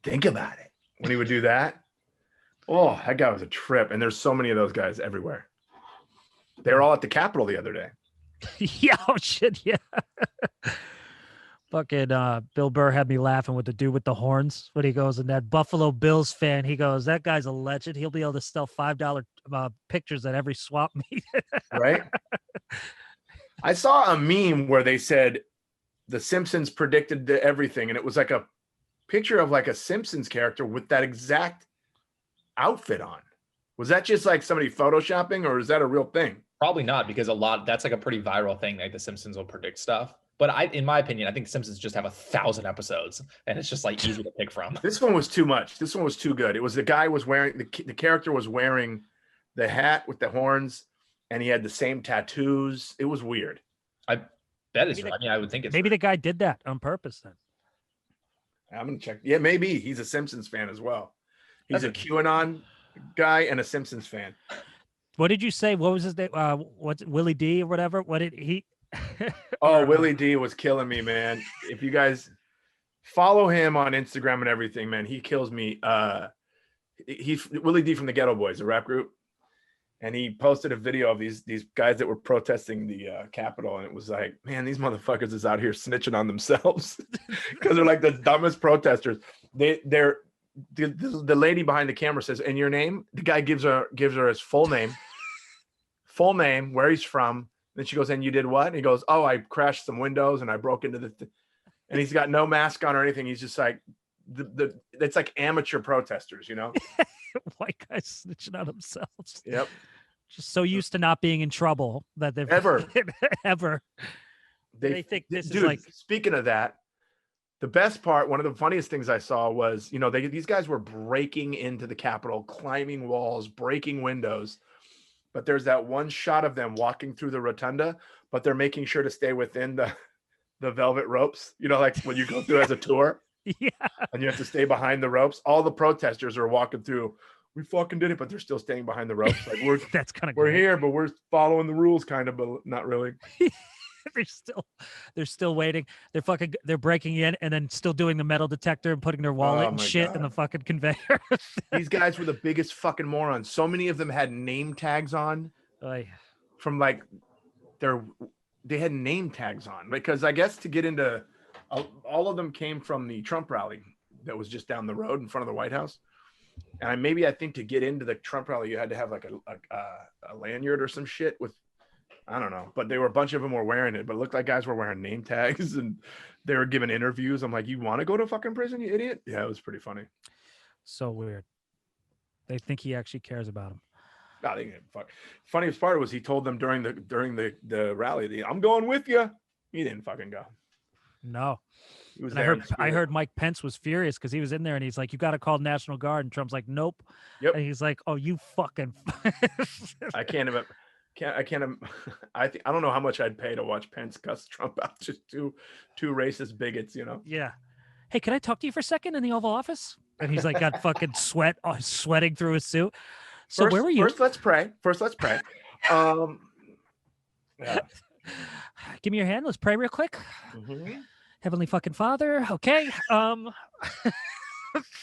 Think about it. When he would do that. Oh, that guy was a trip. And there's so many of those guys everywhere. They were all at the Capitol the other day. Yeah, oh shit, yeah. Fucking Bill Burr had me laughing with the dude with the horns when he goes, and that Buffalo Bills fan, he goes, that guy's a legend. He'll be able to sell $5 pictures at every swap meet. Right? I saw a meme where they said the Simpsons predicted everything, and it was like a picture of like a Simpsons character with that exact outfit on. Was that just like somebody photoshopping, or is that a real thing? Probably not, because that's like a pretty viral thing. Like the Simpsons will predict stuff. But in my opinion, I think Simpsons just have 1,000 episodes, and it's just like easy to pick from. This one was too much. This one was too good. It was the guy was wearing the character was wearing the hat with the horns, and he had the same tattoos. It was weird. I bet it's. I mean, I would think it's. Maybe the guy did that on purpose then. I'm gonna check. Yeah, maybe he's a Simpsons fan as well. He's a QAnon guy and a Simpsons fan. What did you say? What was his name? What's Willie D or whatever? What did he? Oh, Willie D was killing me, man. If you guys follow him on Instagram and everything, man, he kills me. He's Willie D from the Ghetto Boys, a rap group, and he posted a video of these guys that were protesting the Capitol, and it was like, man, these motherfuckers is out here snitching on themselves because they're like the dumbest protesters. The lady behind the camera says, "And your name?" The guy gives her his full name, where he's from. Then she goes, "And you did what?" And he goes, "Oh, I crashed some windows and I broke into and he's got no mask on or anything. He's just like it's like amateur protesters, you know? White guys snitching on themselves. Yep. Just so used to not being in trouble that they've Ever. They think this dude, is like. Speaking of that, the best part, one of the funniest things I saw was, you know, these guys were breaking into the Capitol, climbing walls, breaking windows. But there's that one shot of them walking through the rotunda, but they're making sure to stay within the velvet ropes, you know, like when you go through as a tour. Yeah. And you have to stay behind the ropes. All the protesters are walking through. We fucking did it, but they're still staying behind the ropes. Like That's kind of we're here, but we're following the rules, kind of, but not really. they're still waiting. They're breaking in and then still doing the metal detector and putting their wallet and shit in the fucking conveyor. These guys were the biggest fucking morons. So many of them had name tags on from like they had name tags on because I guess to get into all of them came from the Trump rally that was just down the road in front of the White House. And I think to get into the Trump rally, you had to have like a lanyard or some shit with, I don't know, but a bunch of them were wearing it, but it looked like guys were wearing name tags and they were giving interviews. I'm like, you want to go to fucking prison, you idiot? Yeah, it was pretty funny. So weird. They think he actually cares about them. No, they didn't fuck. Funniest part was he told them during the rally, I'm going with you. He didn't fucking go. No. He was And I heard Mike Pence was furious because he was in there and he's like, you got to call National Guard. And Trump's like, nope. Yep. And he's like, oh, you fucking. I don't know how much I'd pay to watch Pence cuss Trump out. Just two racist bigots, you know? Yeah. Hey, can I talk to you for a second in the Oval Office? And he's like, got fucking sweating through his suit. So where were you? First, let's pray. Yeah. Give me your hand. Let's pray real quick. Mm-hmm. Heavenly fucking Father. Okay.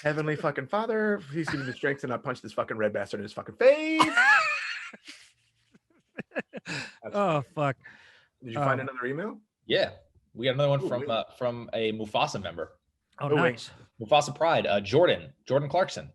Heavenly fucking Father, please give me the strength to not punch this fucking red bastard in his fucking face. That's Oh funny. fuck. Did you find another email? Yeah, we got another one Ooh, wait. from a Mufasa member. Oh, Oh, wait. nice. Mufasa Pride, Jordan Clarkson.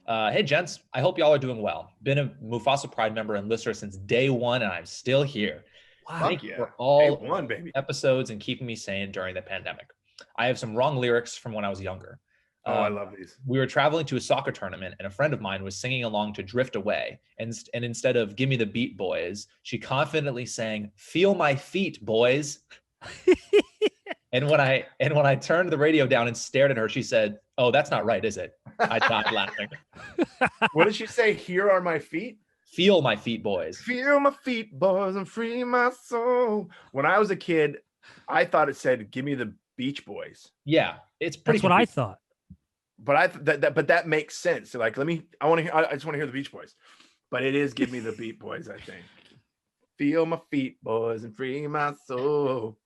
Hey gents, I hope y'all are doing well. Been a Mufasa Pride member and listener since day one, and I'm still here. Wow. Thank you yeah. for all Day one, baby. episodes and keeping me sane during the pandemic. I have some wrong lyrics from when I was younger. Oh, I love these. We were traveling to a soccer tournament, and a friend of mine was singing along to Drift Away. And instead of Give Me the Beat, Boys, she confidently sang, Feel My Feet, Boys. And when I turned the radio down and stared at her, she said, Oh, that's not right, is it? I died laughing. What did she say? Here are my feet. Feel my feet, boys. Feel my feet, boys, and free my soul. When I was a kid, I thought it said, Give me the Beach Boys. Yeah, it's pretty. That's what I thought. But that makes sense. So like, I just want to hear the Beach Boys. But it is Give Me the Beat Boys, I think. Feel my feet, boys, and free my soul.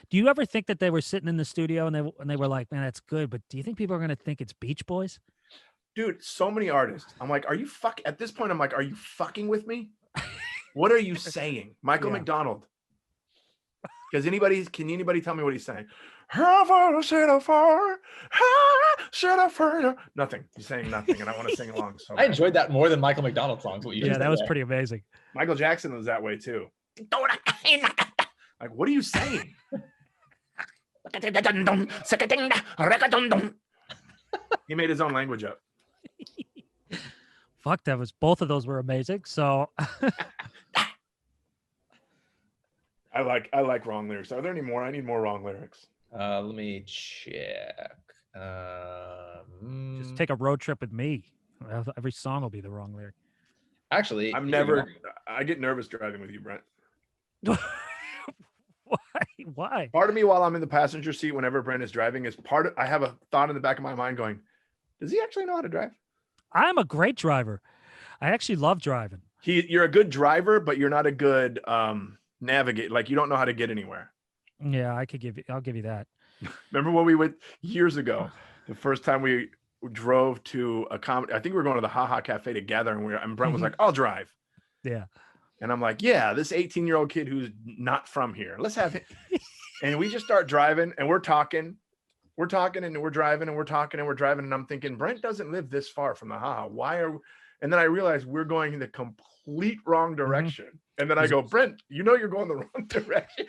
Do you ever think that they were sitting in the studio and they were like, man, that's good, but do you think people are going to think it's Beach Boys? Dude, so many artists. I'm like, at this point, I'm like, are you fucking with me? What are you saying? Michael Yeah. McDonald. Can anybody tell me what he's saying? Nothing. He's saying nothing, and I want to sing along. So I enjoyed that more than Michael McDonald songs. What you Yeah, just that did was there. pretty amazing. Michael Jackson was that way too. Like, what are you saying? He made his own language up. Fuck, both of those were amazing. So I like wrong lyrics. Are there any more? I need more wrong lyrics. Let me check. just take a road trip with me. Every song will be the wrong lyric. Actually, I get nervous driving with you, Brent. Why? Part of me while I'm in the passenger seat, whenever Brent is driving, I have a thought in the back of my mind going, does he actually know how to drive? I'm a great driver. I actually love driving. You're a good driver, but you're not a good navigate. Like, you don't know how to get anywhere. Yeah, I'll give you that. Remember when we went years ago, the first time we drove to a comedy, I think we were going to the Ha Ha Cafe together, and Brent was like, I'll drive. Yeah. And I'm like, yeah, this 18-year-old kid who's not from here, let's have it. And we just start driving, and we're talking, and we're driving, and we're talking, and we're driving. And I'm thinking, Brent doesn't live this far from the Ha Ha. And then I realized we're going in the complete wrong direction. And then I go, Brent, you're going the wrong direction.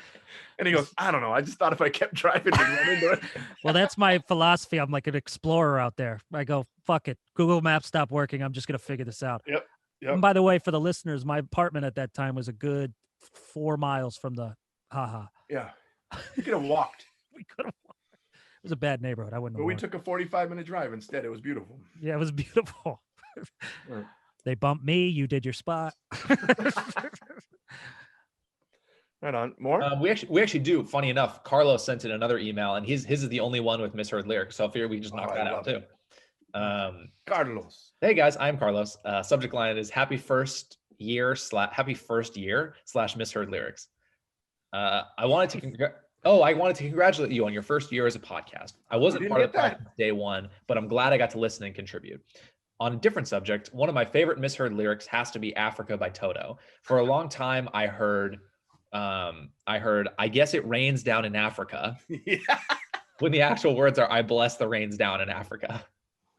And he goes, I don't know. I just thought if I kept driving, we'd run into it. Well, that's my philosophy. I'm like an explorer out there. I go, fuck it. Google Maps stopped working. I'm just going to figure this out. Yep. And by the way, for the listeners, my apartment at that time was a good 4 miles from the Ha Ha. Yeah. You could have walked. We could have. It was a bad neighborhood. I wouldn't But have we walked. took a 45-minute drive instead. It was beautiful. Yeah, it was beautiful. Right. They bumped me. You did your spot. Right on. More? we actually do. Funny enough, Carlos sent in another email, and his is the only one with misheard lyrics. So I figure we can just knock that out too. Carlos. Hey guys, I'm Carlos. Subject line is happy first year / misheard lyrics. I wanted to congratulate you on your first year as a podcast. I wasn't didn't part of get that. the podcast day one, but I'm glad I got to listen and contribute. On a different subject, one of my favorite misheard lyrics has to be Africa by Toto. For a long time, I heard, I guess it rains down in Africa. Yeah. When the actual words are, I bless the rains down in Africa.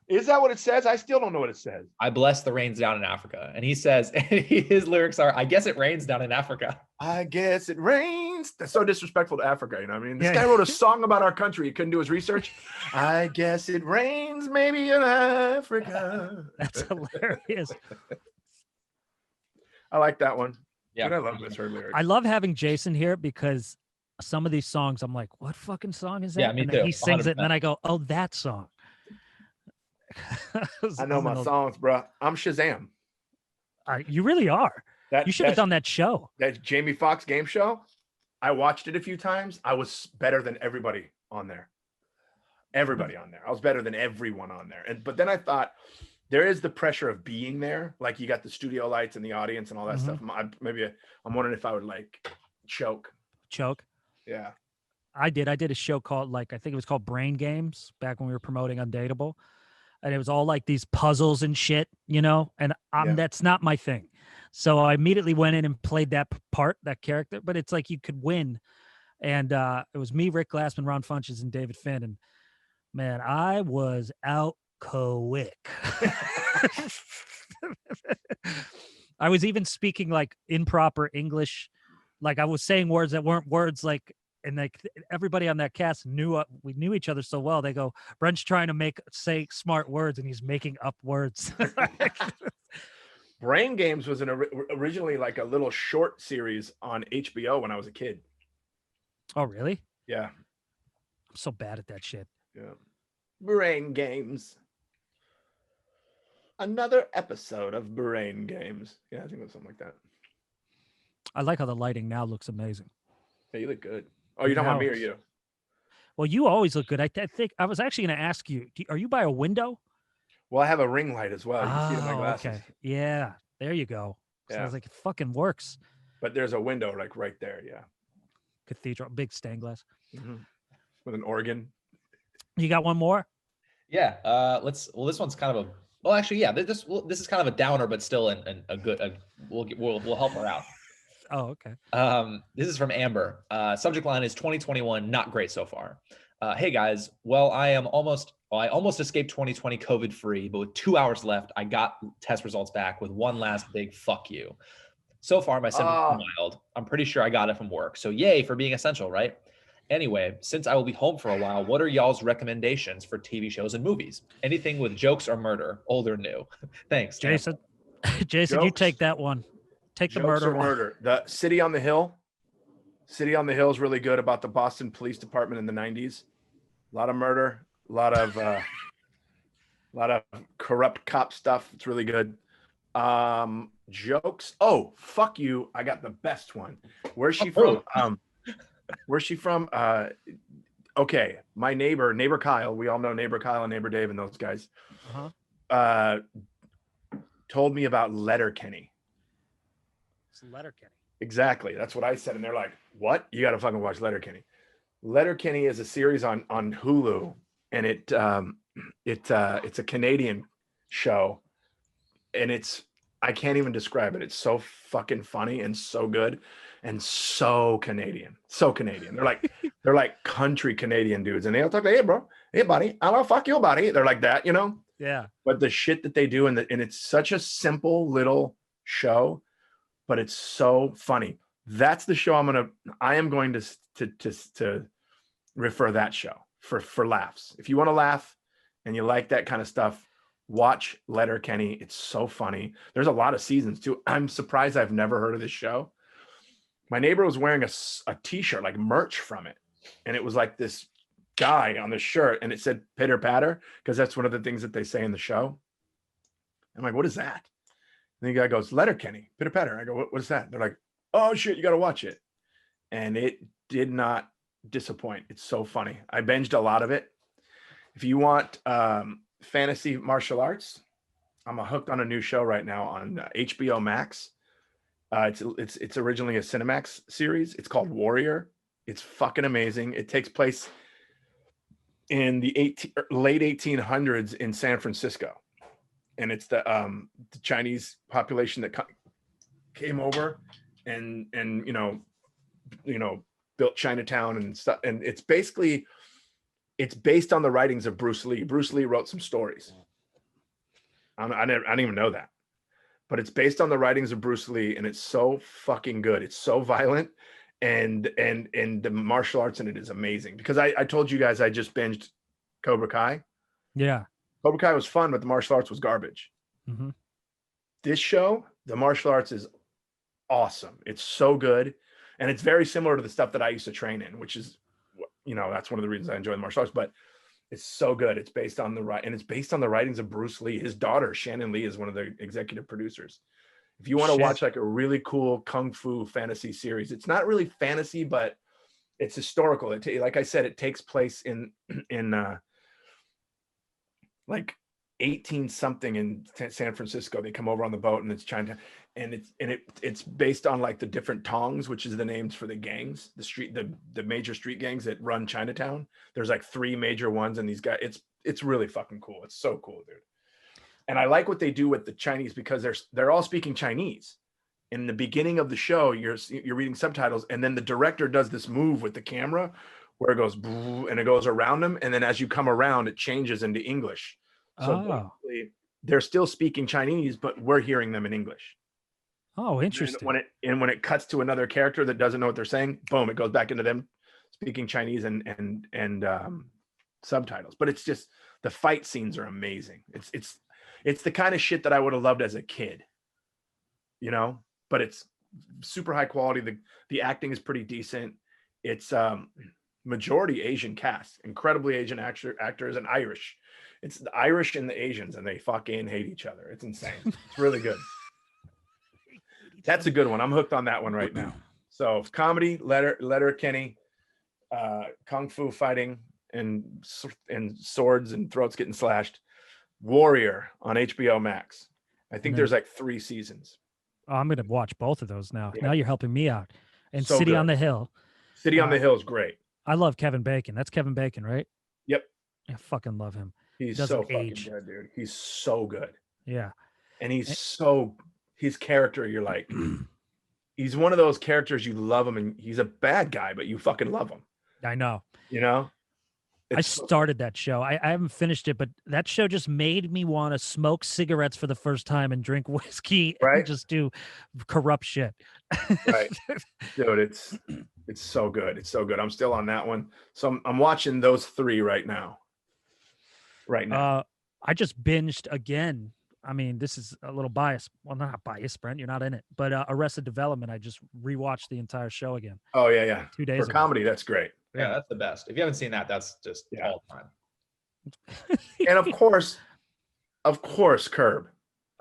Is that what it says? I still don't know what it says. I bless the rains down in Africa. And he says, his lyrics are, I guess it rains down in Africa. I guess it rains. That's so disrespectful to Africa. You know what I mean? This Yeah. guy wrote a song about our country. He couldn't do his research. I guess it rains maybe in Africa. That's hilarious. I like that one. Yeah. Dude, I love misheard lyrics. I love having Jason here because some of these songs, I'm like, what fucking song is that? Yeah, me and then too, he sings it, and 100%. then I go, oh, that song. I know my songs, bro. I'm Shazam. You really are. You should have done that show. That Jamie Foxx game show. I watched it a few times. I was better than everybody on there. Everybody on there. I was better than everyone on there. But then I thought, there is the pressure of being there. Like, you got the studio lights and the audience and all that stuff. I'm wondering if I would like choke. Choke. Yeah. I did a show called, I think it was called Brain Games back when we were promoting Undateable. and it was all like these puzzles and shit, you know, and Yeah. that's not my thing. So I immediately went in and played that part, that character, but it's like you could win. And it was me, Rick Glassman, Ron Funches, and David Finn. And man, I was out quick. I was even speaking like improper English. Like I was saying words that weren't words, like, and like everybody on that cast knew we knew each other so well. They go, Brent's trying to say smart words and he's making up words. Brain Games was originally like a little short series on HBO when I was a kid. Oh, really? Yeah. I'm so bad at that shit. Yeah. Brain Games. Another episode of Brain Games. Yeah, I think it was something like that. I like how the lighting now looks amazing. Hey, you look good. Oh, you're talking about me or you? Well, you always look good. I think I was actually going to ask you, are you by a window? Well, I have a ring light as well. You can see it in my glasses. Okay. Yeah, there you go. So I was like, it fucking works. But there's a window like right there. Yeah. Cathedral, big stained glass. Mm-hmm. With an organ. You got one more? Yeah. This one's kind of this is kind of a downer, but still a good. We'll help her out. Oh, okay. This is from Amber. Subject line is 2021, not great so far. Hey guys, well, I almost escaped 2020 COVID free, but with 2 hours left, I got test results back with one last big fuck you. So far, my symptoms are mild. I'm pretty sure I got it from work. So yay for being essential, right? Anyway, since I will be home for a while, what are y'all's recommendations for TV shows and movies? Anything with jokes or murder, old or new? Thanks, Jason. Jason, Jokes. You take that one. Take the Jokes murder or one. murder. The City on the Hill. City on the Hill is really good about the Boston Police Department in the 90s. A lot of murder, a lot of corrupt cop stuff. It's really good. Jokes. Oh, fuck you. I got the best one. Where's she from? Where's she from? Okay. My neighbor Kyle. We all know neighbor Kyle and neighbor Dave and those guys. Told me about Letterkenny. It's Letterkenny. Exactly. That's what I said. And they're like, what? You got to fucking watch Letterkenny. Letterkenny is a series on Hulu, and it's a Canadian show, and I can't even describe it. It's so fucking funny and so good and so Canadian. So Canadian. They're like country Canadian dudes, and they'll talk like, hey bro, hey buddy, I'll fuck you buddy. They're like that, you know? Yeah. But the shit that they do and it's such a simple little show, but it's so funny. That's the show I am going to refer that show for laughs. If you want to laugh and you like that kind of stuff, watch Letterkenny. It's so funny. There's a lot of seasons too. I'm surprised I've never heard of this show. My neighbor was wearing a t-shirt, like merch from it. And it was like this guy on the shirt and it said pitter patter, because that's one of the things that they say in the show. I'm like, what is that? And the guy goes, Letterkenny, pitter patter. I go, what is that? They're like, oh shit, you got to watch it. And it did not disappoint. It's so funny. I binged a lot of it. If you want fantasy martial arts, I'm hooked on a new show right now on HBO Max. It's originally a Cinemax series. It's called Warrior. It's fucking amazing. It takes place in the late 1800s in San Francisco, and it's the Chinese population that came over and you know built Chinatown and stuff. And it's based on the writings of Bruce Lee. Bruce Lee wrote some stories. I didn't even know that, but it's based on the writings of Bruce Lee, and it's so fucking good. It's so violent, and the martial arts in it is amazing. Because I told you guys I just binged Cobra Kai. Yeah, Cobra Kai was fun, but the martial arts was garbage. Mm-hmm. This show, the martial arts is awesome. It's so good, and it's very similar to the stuff that I used to train in, which is, you know, that's one of the reasons I enjoy the martial arts. But it's so good. It's based on the writings of Bruce Lee. His daughter Shannon Lee is one of the executive producers. If you want to watch like a really cool kung fu fantasy series, it's not really fantasy, but it's historical. Like I said, it takes place in like 18 something in San Francisco. They come over on the boat, and it's Chinatown, and it's based on like the different tongs, which is the names for the gangs, the major street gangs that run Chinatown. There's like 3 major ones, and these guys, it's really fucking cool. It's so cool, dude. And I like what they do with the Chinese because they're all speaking Chinese. In the beginning of the show, you're reading subtitles, and then the director does this move with the camera where it goes and it goes around them, and then as you come around, it changes into English. So basically, they're still speaking Chinese, but we're hearing them in English. Oh, interesting. And when it cuts to another character that doesn't know what they're saying, boom, it goes back into them speaking Chinese and subtitles. But it's just the fight scenes are amazing. It's the kind of shit that I would have loved as a kid, you know. But it's super high quality. The acting is pretty decent. It's majority Asian cast, incredibly Asian actors, and Irish. It's the Irish and the Asians, and they fucking hate each other. It's insane. It's really good. That's a good one. I'm hooked on that one right now. So comedy, letter Kenny, kung fu fighting, and swords and throats getting slashed. Warrior on HBO Max. I think there's like 3 seasons. Oh, I'm gonna watch both of those now. Yeah. Now you're helping me out. And so City good. on the Hill. City on the Hill is great. I love Kevin Bacon. That's Kevin Bacon, right? Yep. I fucking love him. He's so fucking good, dude. He's so good. Yeah. And his character, you're like, he's one of those characters you love him, and he's a bad guy, but you fucking love him. I know. You know? I started that show. I haven't finished it, but that show just made me want to smoke cigarettes for the first time and drink whiskey and just do corrupt shit. Right. Dude, it's so good. It's so good. I'm still on that one. So I'm watching those 3 right now. I just binged again. I mean, this is a little biased. Well, not biased, Brent. You're not in it. But Arrested Development, I just rewatched the entire show again. Oh, yeah. 2 days ago. Comedy, that's great. Yeah, that's the best. If you haven't seen that, that's just all time. And of course, Curb.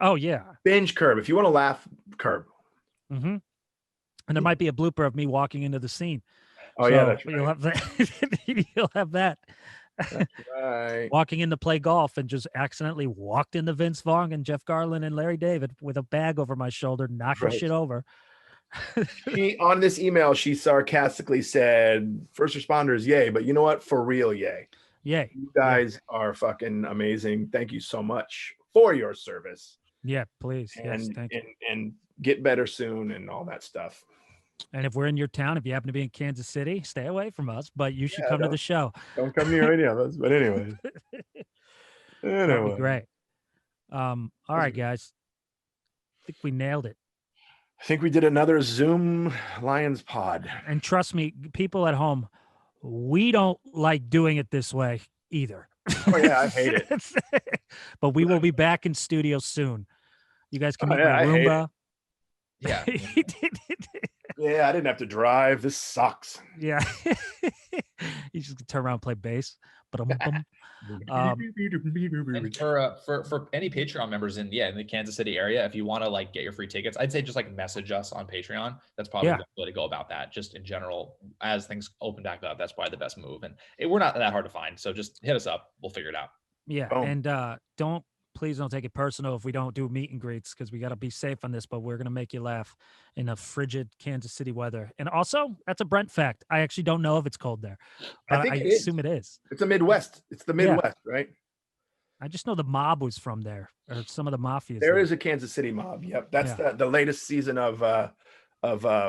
Oh, yeah. Binge Curb. If you want to laugh, Curb. Mm-hmm. And there might be a blooper of me walking into the scene. Oh, yeah, that's right. You'll have that. You'll have that. That's right. Walking in to play golf and just accidentally walked into Vince Vaughn and Jeff Garlin and Larry David with a bag over my shoulder, knocking shit over. On this email, she sarcastically said, "First responders, yay, but you know what? For real, yay. Yay. You guys are fucking amazing. Thank you so much for your service. Yeah, please. And, yes, thank you. And get better soon and all that stuff. And if we're in your town, if you happen to be in Kansas City, stay away from us, but you should come to the show. Don't come near any of us. But anyway. That'd be great. All right, guys. I think we nailed it. I think we did another Zoom Lions pod. And trust me, people at home, we don't like doing it this way either. Oh, yeah, I hate it. But we will be back in studio soon. You guys can meet my Roomba. Yeah. Yeah, I didn't have to drive. This sucks. Yeah. You just turn around and play bass. And for any Patreon members in the Kansas City area, if you want to like get your free tickets, I'd say just like message us on Patreon. That's probably the way to go about that. Just in general, as things open back up, that's probably the best move. And we're not that hard to find, so just hit us up. We'll figure it out. Yeah, and please don't take it personal if we don't do meet and greets, because we got to be safe on this, but we're going to make you laugh in a frigid Kansas City weather. And also, that's a Brent fact. I actually don't know if it's cold there, but I assume it is. It's a Midwest. It's the Midwest, right? I just know the mob was from there, or some of the mafia. There is a Kansas City mob. Yep. That's the latest season of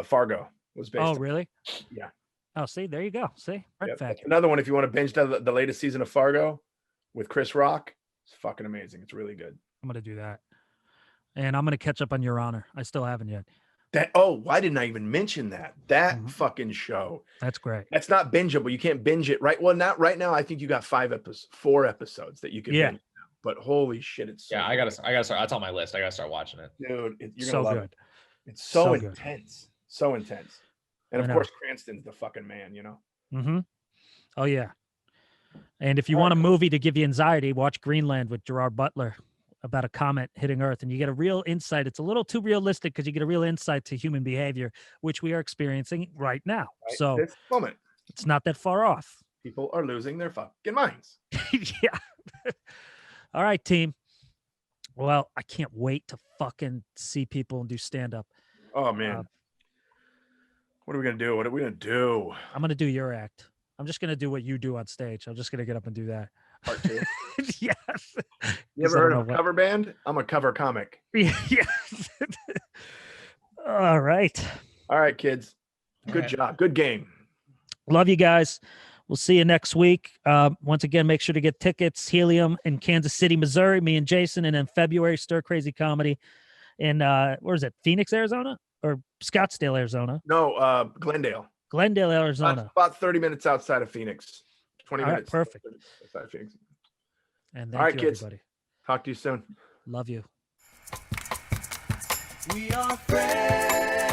Fargo was based on. Oh, really? Yeah. Oh, see, there you go. See, Brent fact. Another one, if you want to binge the latest season of Fargo with Chris Rock. It's fucking amazing. It's really good. I'm going to do that. And I'm going to catch up on Your Honor. I still haven't yet. Why didn't I even mention that? That fucking show. That's great. That's not bingeable. You can't binge it, right? Well, not right now. I think you got 4 episodes that you can binge now. But holy shit, it's so I gotta start. That's on my list. I gotta start watching it. Dude, you're so gonna love good. it. It's so good. intense. So intense. And of course, Cranston's the fucking man, you know? Mm-hmm. Oh, yeah. And if you want a movie to give you anxiety, watch Greenland with Gerard Butler about a comet hitting Earth, and you get a real insight. It's a little too realistic because you get a real insight to human behavior, which we are experiencing right now. So this moment, it's not that far off. People are losing their fucking minds. Yeah. All right, team. Well, I can't wait to fucking see people and do stand-up. Oh, man. What are we going to do? What are we going to do? I'm going to do your act. I'm just going to do what you do on stage. I'm just going to get up and do that. Part 2. Yes. You ever heard of a cover band? I'm a cover comic. Yes. All right. All right, kids. Good job. Good game. Love you guys. We'll see you next week. Once again, make sure to get tickets. Helium in Kansas City, Missouri, me and Jason. And in February, Stir Crazy Comedy in, where is it? Phoenix, Arizona? Or Scottsdale, Arizona? No, Glendale. Glendale, Arizona. About 30 minutes outside of Phoenix. 20 minutes. Perfect. Outside of Phoenix. And All right, you, kids. everybody. Talk to you soon. Love you. We are friends.